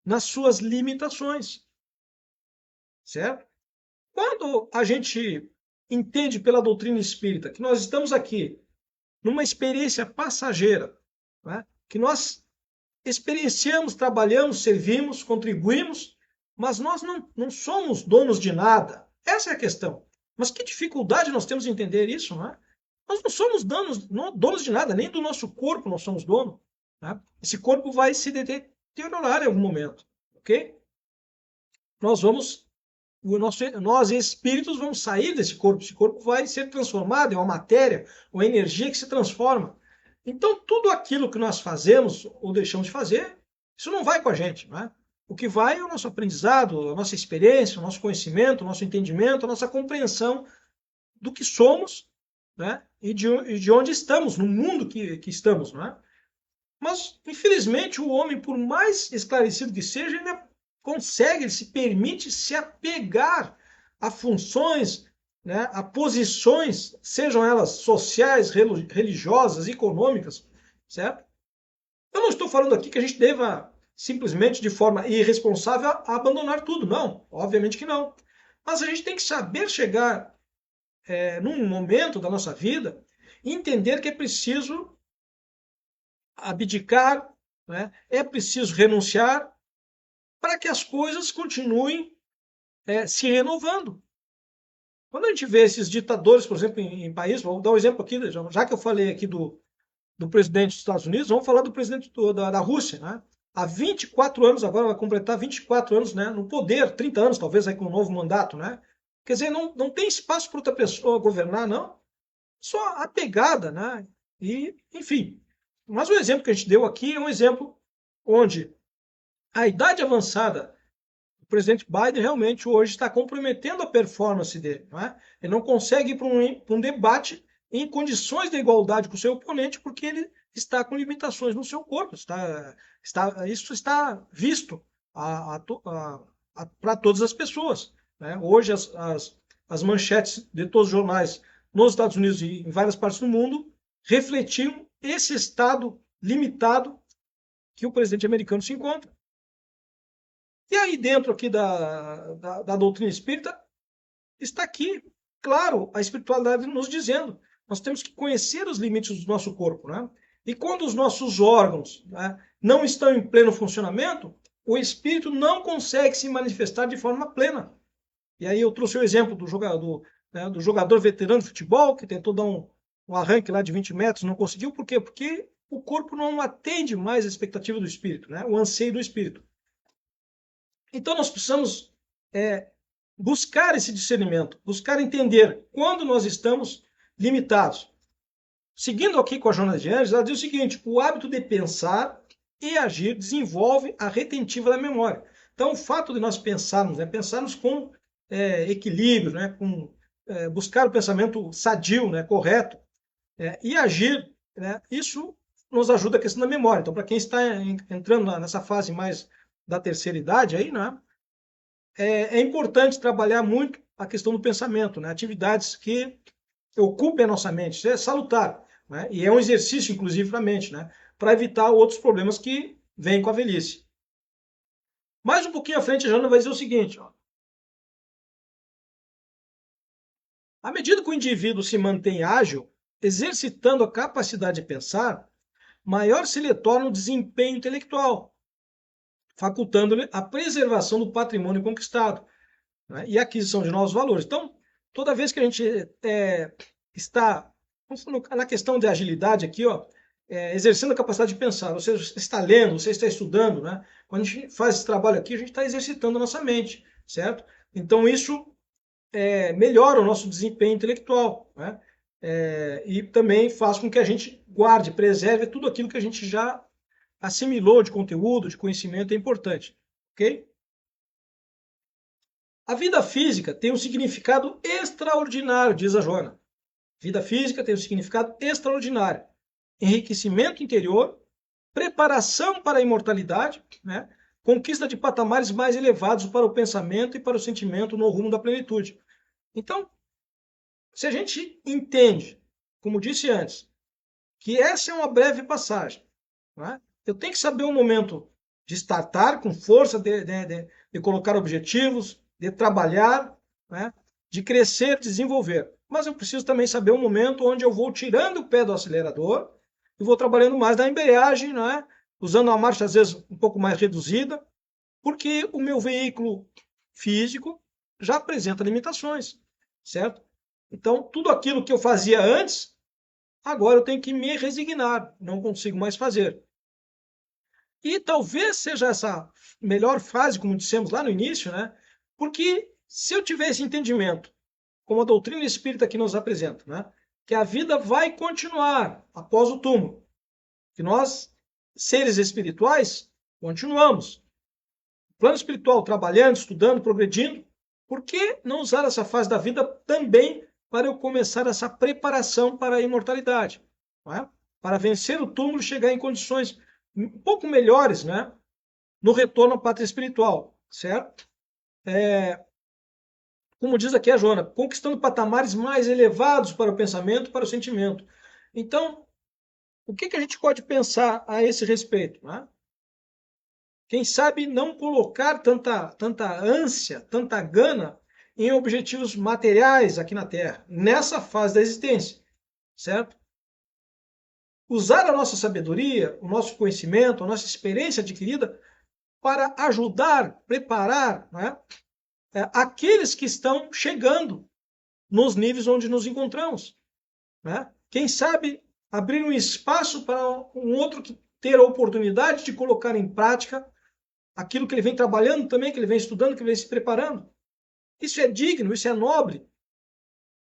nas suas limitações, certo? Quando a gente entende pela doutrina espírita que nós estamos aqui numa experiência passageira, né? Que nós experienciamos, trabalhamos, servimos, contribuímos, mas nós não somos donos de nada. Essa é a questão. Mas que dificuldade nós temos em entender isso, não é? Nós não somos donos de nada, nem do nosso corpo nós somos donos. Né? Esse corpo vai se deteriorar em algum momento, ok? Nós vamos nós espíritos vamos sair desse corpo. Esse corpo vai ser transformado em uma matéria, uma energia que se transforma. Então, tudo aquilo que nós fazemos ou deixamos de fazer, isso não vai com a gente. Não é? O que vai é o nosso aprendizado, a nossa experiência, o nosso conhecimento, o nosso entendimento, a nossa compreensão do que somos, né? E de onde estamos, no mundo que estamos. Não é? Mas, infelizmente, o homem, por mais esclarecido que seja, ele consegue, ele se permite se apegar a funções, né, a posições, sejam elas sociais, religiosas, econômicas, certo? Eu não estou falando aqui que a gente deva simplesmente, de forma irresponsável, abandonar tudo. Não, obviamente que não. Mas a gente tem que saber chegar num momento da nossa vida e entender que é preciso abdicar, né? É preciso renunciar para que as coisas continuem se renovando. Quando a gente vê esses ditadores, por exemplo, em países, vou dar um exemplo aqui, já que eu falei aqui do presidente dos Estados Unidos, vamos falar do presidente da Rússia, né? Há 24 anos, agora vai completar 24 anos, né, no poder, 30 anos talvez aí com um novo mandato, né? Quer dizer, não tem espaço para outra pessoa governar, não. Só a pegada, né? E, enfim. Mas o exemplo que a gente deu aqui é um exemplo onde a idade avançada do presidente Biden realmente hoje está comprometendo a performance dele. Não é? Ele não consegue ir para um debate em condições de igualdade com o seu oponente porque ele está com limitações no seu corpo. Isso está visto para todas as pessoas. Né? Hoje as manchetes de todos os jornais nos Estados Unidos e em várias partes do mundo refletiam esse estado limitado que o presidente americano se encontra. E aí dentro aqui da doutrina espírita está aqui, claro, a espiritualidade nos dizendo, nós temos que conhecer os limites do nosso corpo, né? E quando os nossos órgãos, né, não estão em pleno funcionamento, o espírito não consegue se manifestar de forma plena. E aí eu trouxe o exemplo do jogador veterano de futebol que tentou dar um arranque lá de 20 metros, não conseguiu, por quê? Porque o corpo não atende mais a expectativa do espírito, né? O anseio do espírito. Então nós precisamos buscar esse discernimento, buscar entender quando nós estamos limitados. Seguindo aqui com a Joana de Anjos, ela diz o seguinte: o hábito de pensar e agir desenvolve a retentiva da memória. Então, o fato de nós pensarmos, pensarmos com equilíbrio, né, buscar o pensamento sadio, né, correto, e agir, né, isso nos ajuda a questão da memória. Então, para quem está entrando nessa fase mais da terceira idade, aí, né, é importante trabalhar muito a questão do pensamento, né? Atividades que ocupem a nossa mente. Isso é salutar, né? E é um exercício, inclusive, para a mente, né? Para evitar outros problemas que vêm com a velhice. Mais um pouquinho à frente, a Jana vai dizer o seguinte: ó, à medida que o indivíduo se mantém ágil, exercitando a capacidade de pensar, maior se lhe torna o desempenho intelectual, facultando-lhe a preservação do patrimônio conquistado, né, e a aquisição de novos valores. Então, toda vez que a gente está na questão de agilidade aqui, ó, exercendo a capacidade de pensar, você está lendo, você está estudando, né? Quando a gente faz esse trabalho aqui, a gente está exercitando a nossa mente, certo? Então, isso melhora o nosso desempenho intelectual, né? E também faz com que a gente guarde, preserve tudo aquilo que a gente já assimilou de conteúdo, de conhecimento, é importante, ok? A vida física tem um significado extraordinário, diz a Joana. Vida física tem um significado extraordinário. Enriquecimento interior, preparação para a imortalidade, né? Conquista de patamares mais elevados para o pensamento e para o sentimento no rumo da plenitude. Então, se a gente entende, como disse antes, que essa é uma breve passagem, né? Eu tenho que saber o momento de startar com força, de colocar objetivos, de trabalhar, né? De crescer, desenvolver. Mas eu preciso também saber o momento onde eu vou tirando o pé do acelerador e vou trabalhando mais na embreagem, né? Usando a marcha às vezes um pouco mais reduzida, porque o meu veículo físico já apresenta limitações, certo? Então, tudo aquilo que eu fazia antes, agora eu tenho que me resignar, não consigo mais fazer. E talvez seja essa melhor fase, como dissemos lá no início, né? Porque se eu tiver esse entendimento, como a doutrina espírita que nos apresenta, né? Que a vida vai continuar após o túmulo, que nós, seres espirituais, continuamos. Plano espiritual, trabalhando, estudando, progredindo, por que não usar essa fase da vida também para eu começar essa preparação para a imortalidade? Não é? Para vencer o túmulo e chegar em condições um pouco melhores, né? No retorno à pátria espiritual, certo? Como diz aqui a Joana, conquistando patamares mais elevados para o pensamento, para o sentimento. Então, o que a gente pode pensar a esse respeito? Né? Quem sabe não colocar tanta ânsia, tanta gana em objetivos materiais aqui na Terra, nessa fase da existência, certo? Usar a nossa sabedoria, o nosso conhecimento, a nossa experiência adquirida para ajudar, preparar, né, aqueles que estão chegando nos níveis onde nos encontramos. Né? Quem sabe abrir um espaço para um outro que ter a oportunidade de colocar em prática aquilo que ele vem trabalhando também, que ele vem estudando, que ele vem se preparando. Isso é digno, isso é nobre.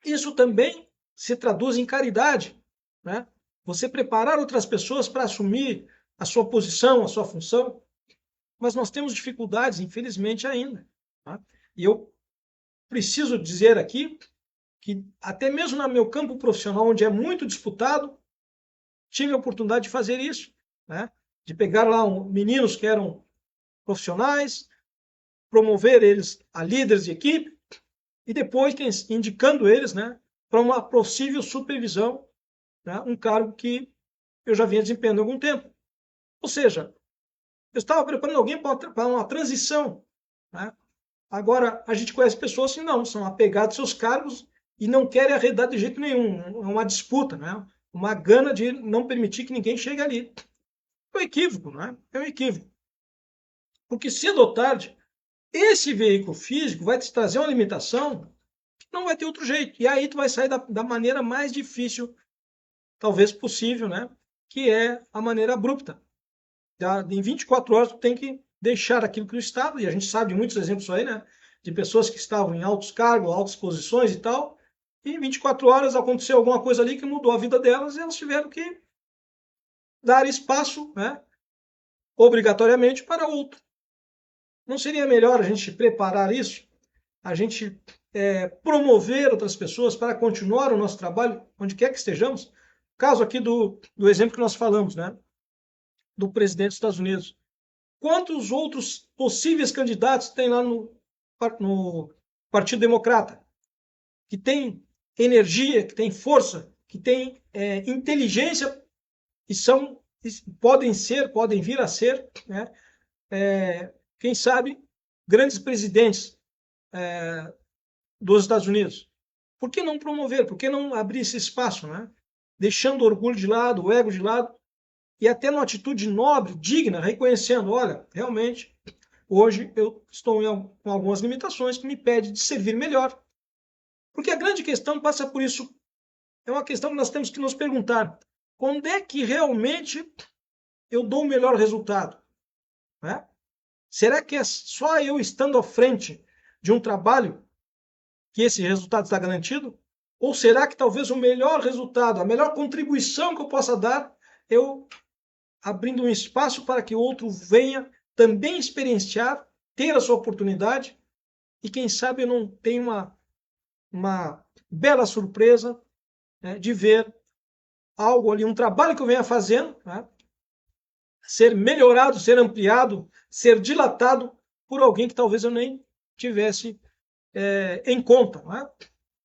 Isso também se traduz em caridade, né? Você preparar outras pessoas para assumir a sua posição, a sua função. Mas nós temos dificuldades, infelizmente, ainda. Tá? E eu preciso dizer aqui que até mesmo no meu campo profissional, onde é muito disputado, tive a oportunidade de fazer isso, né? De pegar lá meninos que eram profissionais, promover eles a líderes de equipe e depois indicando eles, né, para uma possível supervisão, né, um cargo que eu já vinha desempenhando há algum tempo. Ou seja, eu estava preparando alguém para uma transição. Né? Agora, a gente conhece pessoas que não, são apegadas aos seus cargos e não querem arredar de jeito nenhum. É uma disputa, né? Uma gana de não permitir que ninguém chegue ali. É um equívoco, né? É um equívoco. Porque cedo ou tarde, esse veículo físico vai te trazer uma limitação que não vai ter outro jeito. E aí tu vai sair da maneira mais difícil, talvez possível, né? Que é a maneira abrupta. Em 24 horas tu tem que deixar aquilo que tu estava, e a gente sabe de muitos exemplos aí, né? De pessoas que estavam em altos cargos, altas posições e tal, e em 24 horas aconteceu alguma coisa ali que mudou a vida delas e elas tiveram que dar espaço, né? Obrigatoriamente para outro. Não seria melhor a gente preparar isso? A gente promover outras pessoas para continuar o nosso trabalho, onde quer que estejamos? Caso aqui do exemplo que nós falamos, né? Do presidente dos Estados Unidos. Quantos outros possíveis candidatos tem lá no Partido Democrata, que tem energia, que tem força, que tem inteligência e podem vir a ser, né, quem sabe, grandes presidentes dos Estados Unidos. Por que não promover? Por que não abrir esse espaço, né? Deixando o orgulho de lado, o ego de lado, e até numa atitude nobre, digna, reconhecendo, olha, realmente, hoje eu estou com algumas limitações que me impedem de servir melhor. Porque a grande questão passa por isso. É uma questão que nós temos que nos perguntar. Quando é que realmente eu dou o melhor resultado? Né? Será que é só eu estando à frente de um trabalho que esse resultado está garantido? Ou será que talvez o melhor resultado, a melhor contribuição que eu possa dar, eu abrindo um espaço para que outro venha também experienciar, ter a sua oportunidade e quem sabe eu não tenha uma bela surpresa, né, de ver algo ali, um trabalho que eu venha fazendo, né, ser melhorado, ser ampliado, ser dilatado por alguém que talvez eu nem tivesse em conta. Né?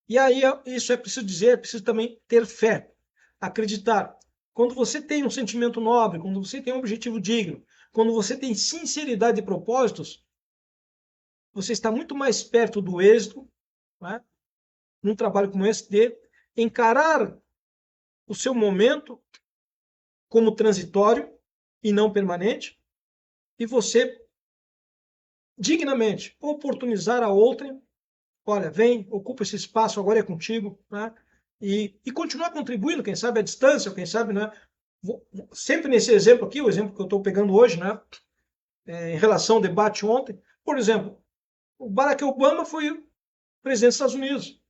E aí isso é preciso dizer, é preciso também ter fé, acreditar. Quando você tem um sentimento nobre, quando você tem um objetivo digno, quando você tem sinceridade de propósitos, você está muito mais perto do êxito, né, num trabalho como esse, de encarar o seu momento como transitório e não permanente, e você dignamente oportunizar a outrem, olha, vem, ocupa esse espaço, agora é contigo, né? E continuar contribuindo, quem sabe à distância, quem sabe, né? Sempre nesse exemplo aqui, o exemplo que eu estou pegando hoje, né? Em relação ao debate ontem, por exemplo, o Barack Obama foi presidente dos Estados Unidos.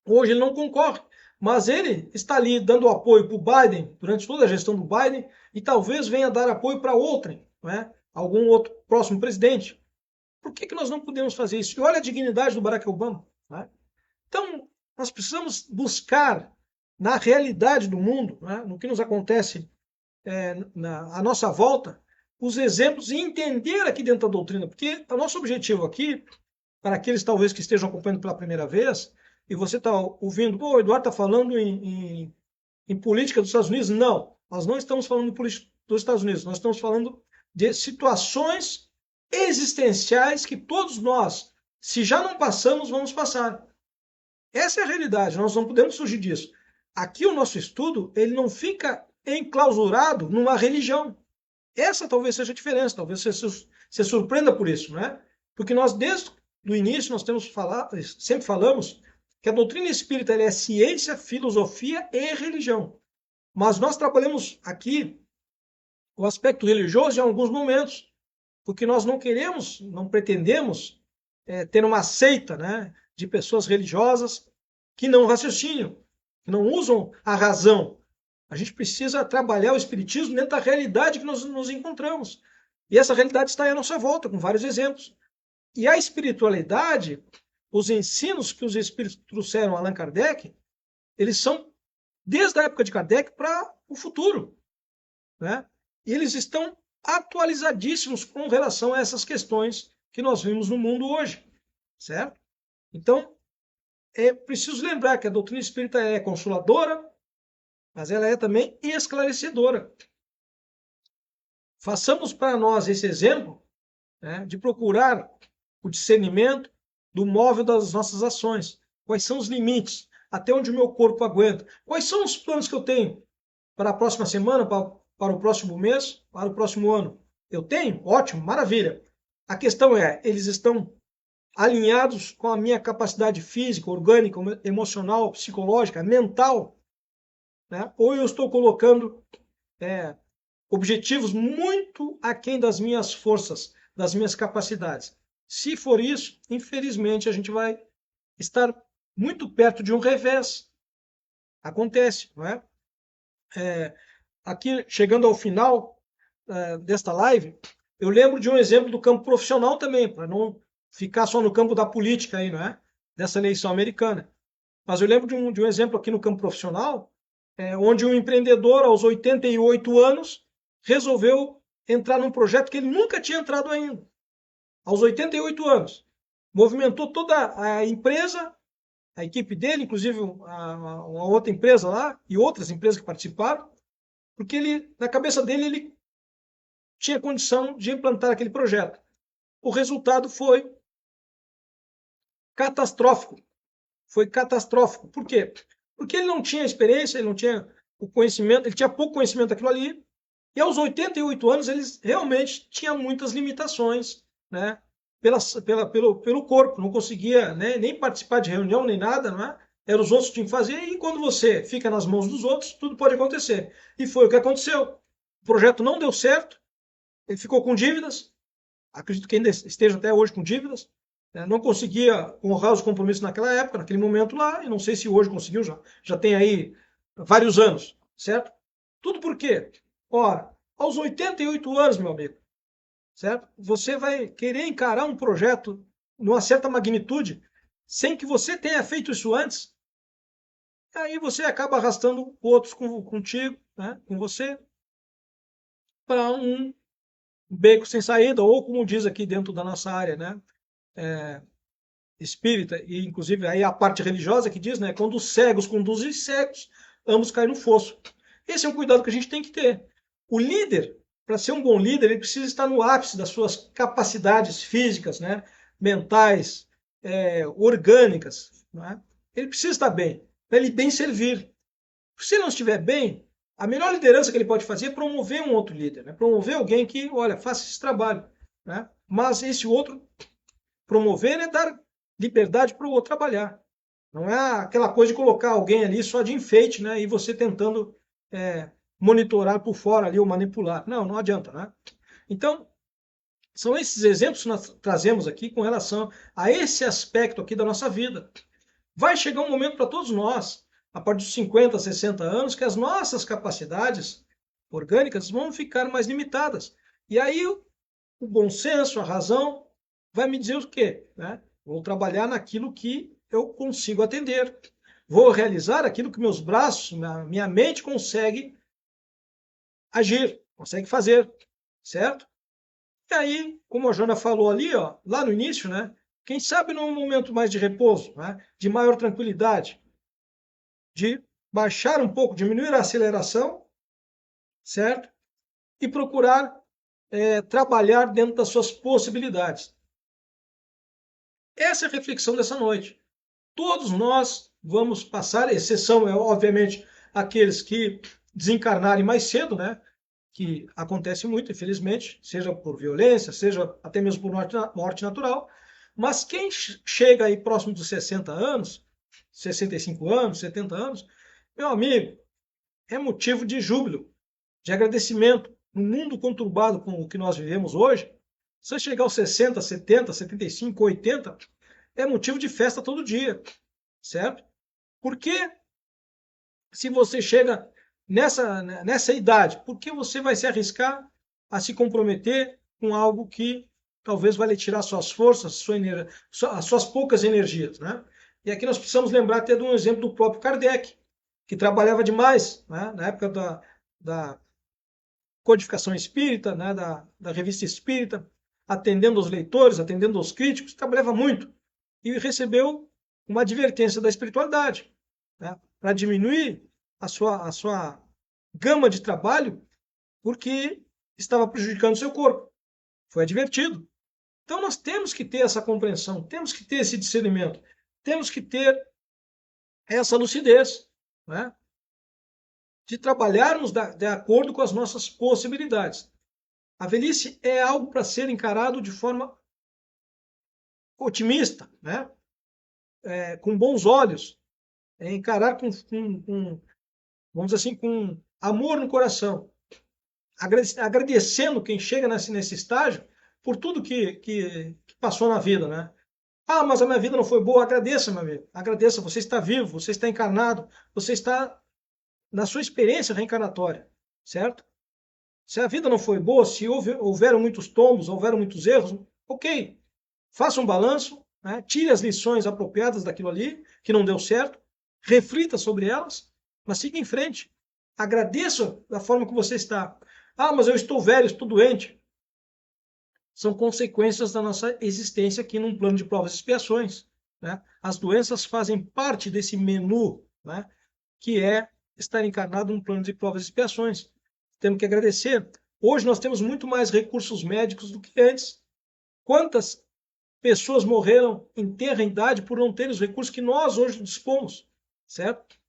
Hoje ele não concorre, mas ele está ali dando apoio para o Biden durante toda a gestão do Biden e talvez venha dar apoio para outrem, né? Algum outro próximo presidente. Por que nós não podemos fazer isso? E olha a dignidade do Barack Obama. Né? Então, nós precisamos buscar na realidade do mundo, né, no que nos acontece à nossa volta, os exemplos e entender aqui dentro da doutrina, porque o nosso objetivo aqui, para aqueles talvez que estejam acompanhando pela primeira vez, e você está ouvindo, o Eduardo está falando em política dos Estados Unidos. Não, nós não estamos falando de política dos Estados Unidos, nós estamos falando de situações existenciais que todos nós, se já não passamos, vamos passar. Essa é a realidade, nós não podemos fugir disso. Aqui o nosso estudo, ele não fica enclausurado numa religião. Essa talvez seja a diferença, talvez você se surpreenda por isso, né? Porque nós, desde o início, nós temos falado, sempre falamos que a doutrina espírita é ciência, filosofia e religião. Mas nós trabalhamos aqui o aspecto religioso em alguns momentos, porque nós não queremos, não pretendemos ter uma seita, né, de pessoas religiosas que não raciocinam, que não usam a razão. A gente precisa trabalhar o espiritismo dentro da realidade que nós nos encontramos. E essa realidade está aí à nossa volta, com vários exemplos. E a espiritualidade, os ensinos que os espíritos trouxeram a Allan Kardec, eles são desde a época de Kardec para o futuro. Né? E eles estão atualizadíssimos com relação a essas questões que nós vimos no mundo hoje. Certo? Então, é preciso lembrar que a doutrina espírita é consoladora, mas ela é também esclarecedora. Façamos para nós esse exemplo, né, de procurar o discernimento do móvel das nossas ações. Quais são os limites? Até onde o meu corpo aguenta? Quais são os planos que eu tenho para a próxima semana, para o próximo mês, para o próximo ano? Eu tenho? Ótimo, maravilha. A questão é, eles estão alinhados com a minha capacidade física, orgânica, emocional, psicológica, mental? Né? Ou eu estou colocando objetivos muito aquém das minhas forças, das minhas capacidades? Se for isso, infelizmente, a gente vai estar muito perto de um revés. Acontece, não é? Aqui, chegando ao final desta live, eu lembro de um exemplo do campo profissional também, para não ficar só no campo da política aí, não é? Dessa eleição americana. Mas eu lembro de um exemplo aqui no campo profissional, onde um empreendedor, aos 88 anos, resolveu entrar num projeto que ele nunca tinha entrado ainda. Aos 88 anos. movimentou toda a empresa, a equipe dele, inclusive uma outra empresa lá e outras empresas que participaram, porque ele, na cabeça dele, ele tinha condição de implantar aquele projeto. O resultado foi catastrófico. Foi catastrófico. Por quê? Porque ele não tinha experiência, ele não tinha o conhecimento, ele tinha pouco conhecimento daquilo ali, e aos 88 anos ele realmente tinha muitas limitações, né? Pelo corpo, não conseguia, né, nem participar de reunião, nem nada, não é? Era os outros que tinham que fazer, e quando você fica nas mãos dos outros, tudo pode acontecer. E foi o que aconteceu. O projeto não deu certo, ele ficou com dívidas, acredito que ainda esteja até hoje com dívidas, né? Não conseguia honrar os compromissos naquela época, naquele momento lá, e não sei se hoje conseguiu, já tem aí vários anos, certo? Tudo por quê? Ora, aos 88 anos, meu amigo, certo? Você vai querer encarar um projeto numa certa magnitude sem que você tenha feito isso antes, aí você acaba arrastando outros contigo, né? Com você, para um beco sem saída, ou como diz aqui dentro da nossa área, né? Espírita, e inclusive aí a parte religiosa que diz, né? Quando os cegos conduzem cegos, ambos caem no fosso. Esse é um cuidado que a gente tem que ter. O líder, para ser um bom líder, ele precisa estar no ápice das suas capacidades físicas, né? Mentais, orgânicas. Né? Ele precisa estar bem, para ele bem servir. Se ele não estiver bem, a melhor liderança que ele pode fazer é promover um outro líder, né? Promover alguém que, olha, faça esse trabalho. Né? Mas esse outro promover é dar liberdade para o outro trabalhar. Não é aquela coisa de colocar alguém ali só de enfeite, né? E você tentando monitorar por fora ali ou manipular. Não, não adianta, né? Então, são esses exemplos que nós trazemos aqui com relação a esse aspecto aqui da nossa vida. Vai chegar um momento para todos nós, a partir dos 50, 60 anos, que as nossas capacidades orgânicas vão ficar mais limitadas. E aí o bom senso, a razão, vai me dizer o quê? Né? Vou trabalhar naquilo que eu consigo atender. Vou realizar aquilo que meus braços, minha mente consegue agir, consegue fazer, certo? E aí, como a Jona falou ali, ó, lá no início, né? Quem sabe num momento mais de repouso, né? De maior tranquilidade, de baixar um pouco, diminuir a aceleração, certo? E procurar trabalhar dentro das suas possibilidades. Essa é a reflexão dessa noite. Todos nós vamos passar, exceção é obviamente aqueles que desencarnarem mais cedo, né? Que acontece muito, infelizmente, seja por violência, seja até mesmo por morte natural. Mas quem chega aí próximo dos 60 anos, 65 anos, 70 anos, meu amigo, é motivo de júbilo, de agradecimento. No mundo conturbado com o que nós vivemos hoje, se você chegar aos 60, 70, 75, 80, é motivo de festa todo dia, certo? Porque se você chega nessa idade, por que você vai se arriscar a se comprometer com algo que talvez vai lhe tirar suas forças, as suas poucas energias, né? E aqui nós precisamos lembrar até de um exemplo do próprio Kardec, que trabalhava demais, né? Na época da codificação espírita, né? Da revista espírita, atendendo aos leitores, atendendo aos críticos, trabalhava muito e recebeu uma advertência da espiritualidade, né? Para diminuir a sua gama de trabalho, porque estava prejudicando o seu corpo. Foi advertido. Então nós temos que ter essa compreensão, temos que ter esse discernimento, temos que ter essa lucidez, né? De trabalharmos de acordo com as nossas possibilidades. A velhice é algo para ser encarado de forma otimista, né? Com bons olhos, encarar vamos dizer assim, com amor no coração, agradecendo quem chega nesse estágio por tudo que passou na vida, né? Ah, mas a minha vida não foi boa. Agradeça, meu amigo. Agradeça. Você está vivo, você está encarnado, você está na sua experiência reencarnatória, certo? Se a vida não foi boa, se houveram muitos tombos, houveram muitos erros, ok. Faça um balanço, né? Tire as lições apropriadas daquilo ali, que não deu certo, reflita sobre elas, mas siga em frente. Agradeça da forma que você está. Ah, mas eu estou velho, estou doente. são consequências da nossa existência aqui num plano de provas e expiações, né? As doenças fazem parte desse menu, né, que é estar encarnado num plano de provas e expiações. Temos que agradecer. Hoje nós temos muito mais recursos médicos do que antes. Quantas pessoas morreram em tenra idade por não terem os recursos que nós hoje dispomos, certo?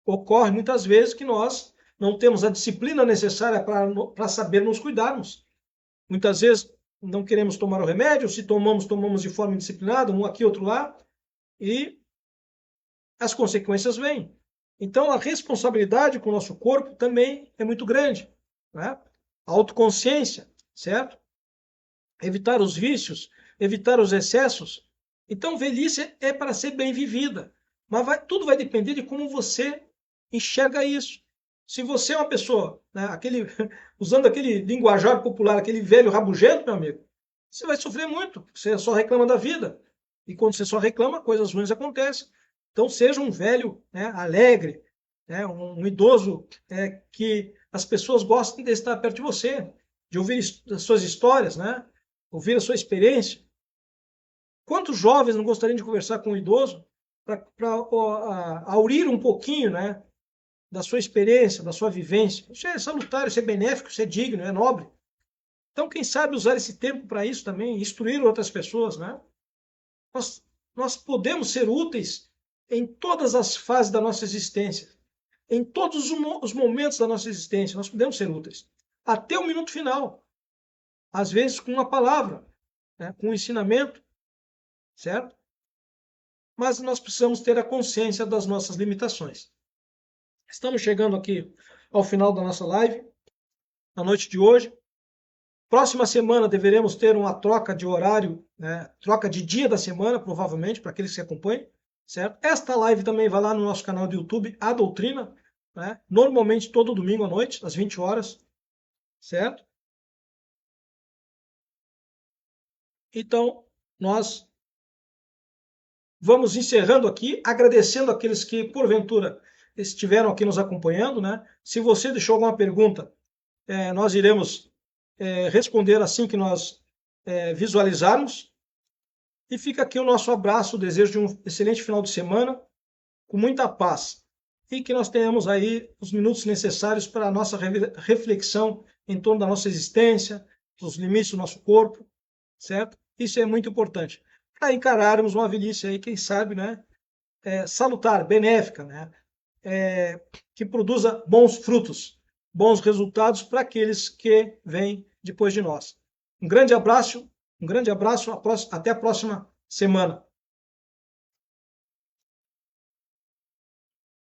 Ocorre muitas vezes que nós não temos a disciplina necessária para saber nos cuidarmos. Muitas vezes não queremos tomar o remédio, se tomamos, tomamos de forma indisciplinada, um aqui, outro lá, e as consequências vêm. Então, a responsabilidade com o nosso corpo também é muito grande, né? A autoconsciência, certo? Evitar os vícios, evitar os excessos. Então, velhice é para ser bem vivida, mas tudo vai depender de como você enxerga isso. Se você é uma pessoa, né, usando aquele linguajar popular, aquele velho rabugento, meu amigo, você vai sofrer muito. Você só reclama da vida. E quando você só reclama, coisas ruins acontecem. Então, seja um velho, né, alegre, né, um idoso que as pessoas gostem de estar perto de você, de ouvir as suas histórias, né, ouvir a sua experiência. Quantos jovens não gostariam de conversar com um idoso para aurir um pouquinho, né, da sua experiência, da sua vivência? Isso é salutar, isso é benéfico, isso é digno, é nobre. Então, quem sabe usar esse tempo para isso também, instruir outras pessoas, né? Nós podemos ser úteis em todas as fases da nossa existência, em todos os momentos da nossa existência, nós podemos ser úteis, até o minuto final, às vezes com uma palavra, né, com um ensinamento, certo? Mas nós precisamos ter a consciência das nossas limitações. Estamos chegando aqui ao final da nossa live, na noite de hoje. Próxima semana deveremos ter uma troca de horário, né, troca de dia da semana, provavelmente, para aqueles que acompanham, certo? Esta live também vai lá no nosso canal do YouTube, A Doutrina, né, normalmente todo domingo à noite, às 20 horas, certo? Então, nós vamos encerrando aqui, agradecendo aqueles que, porventura, estiveram aqui nos acompanhando, né? Se você deixou alguma pergunta, nós iremos responder assim que nós visualizarmos. E fica aqui o nosso abraço, o desejo de um excelente final de semana, com muita paz. E que nós tenhamos aí os minutos necessários para a nossa reflexão em torno da nossa existência, dos limites do nosso corpo, certo? Isso é muito importante. Para encararmos uma velhice aí, quem sabe, né? Salutar, benéfica, né? Que produza bons frutos, bons resultados para aqueles que vêm depois de nós. Um grande abraço, até a próxima semana.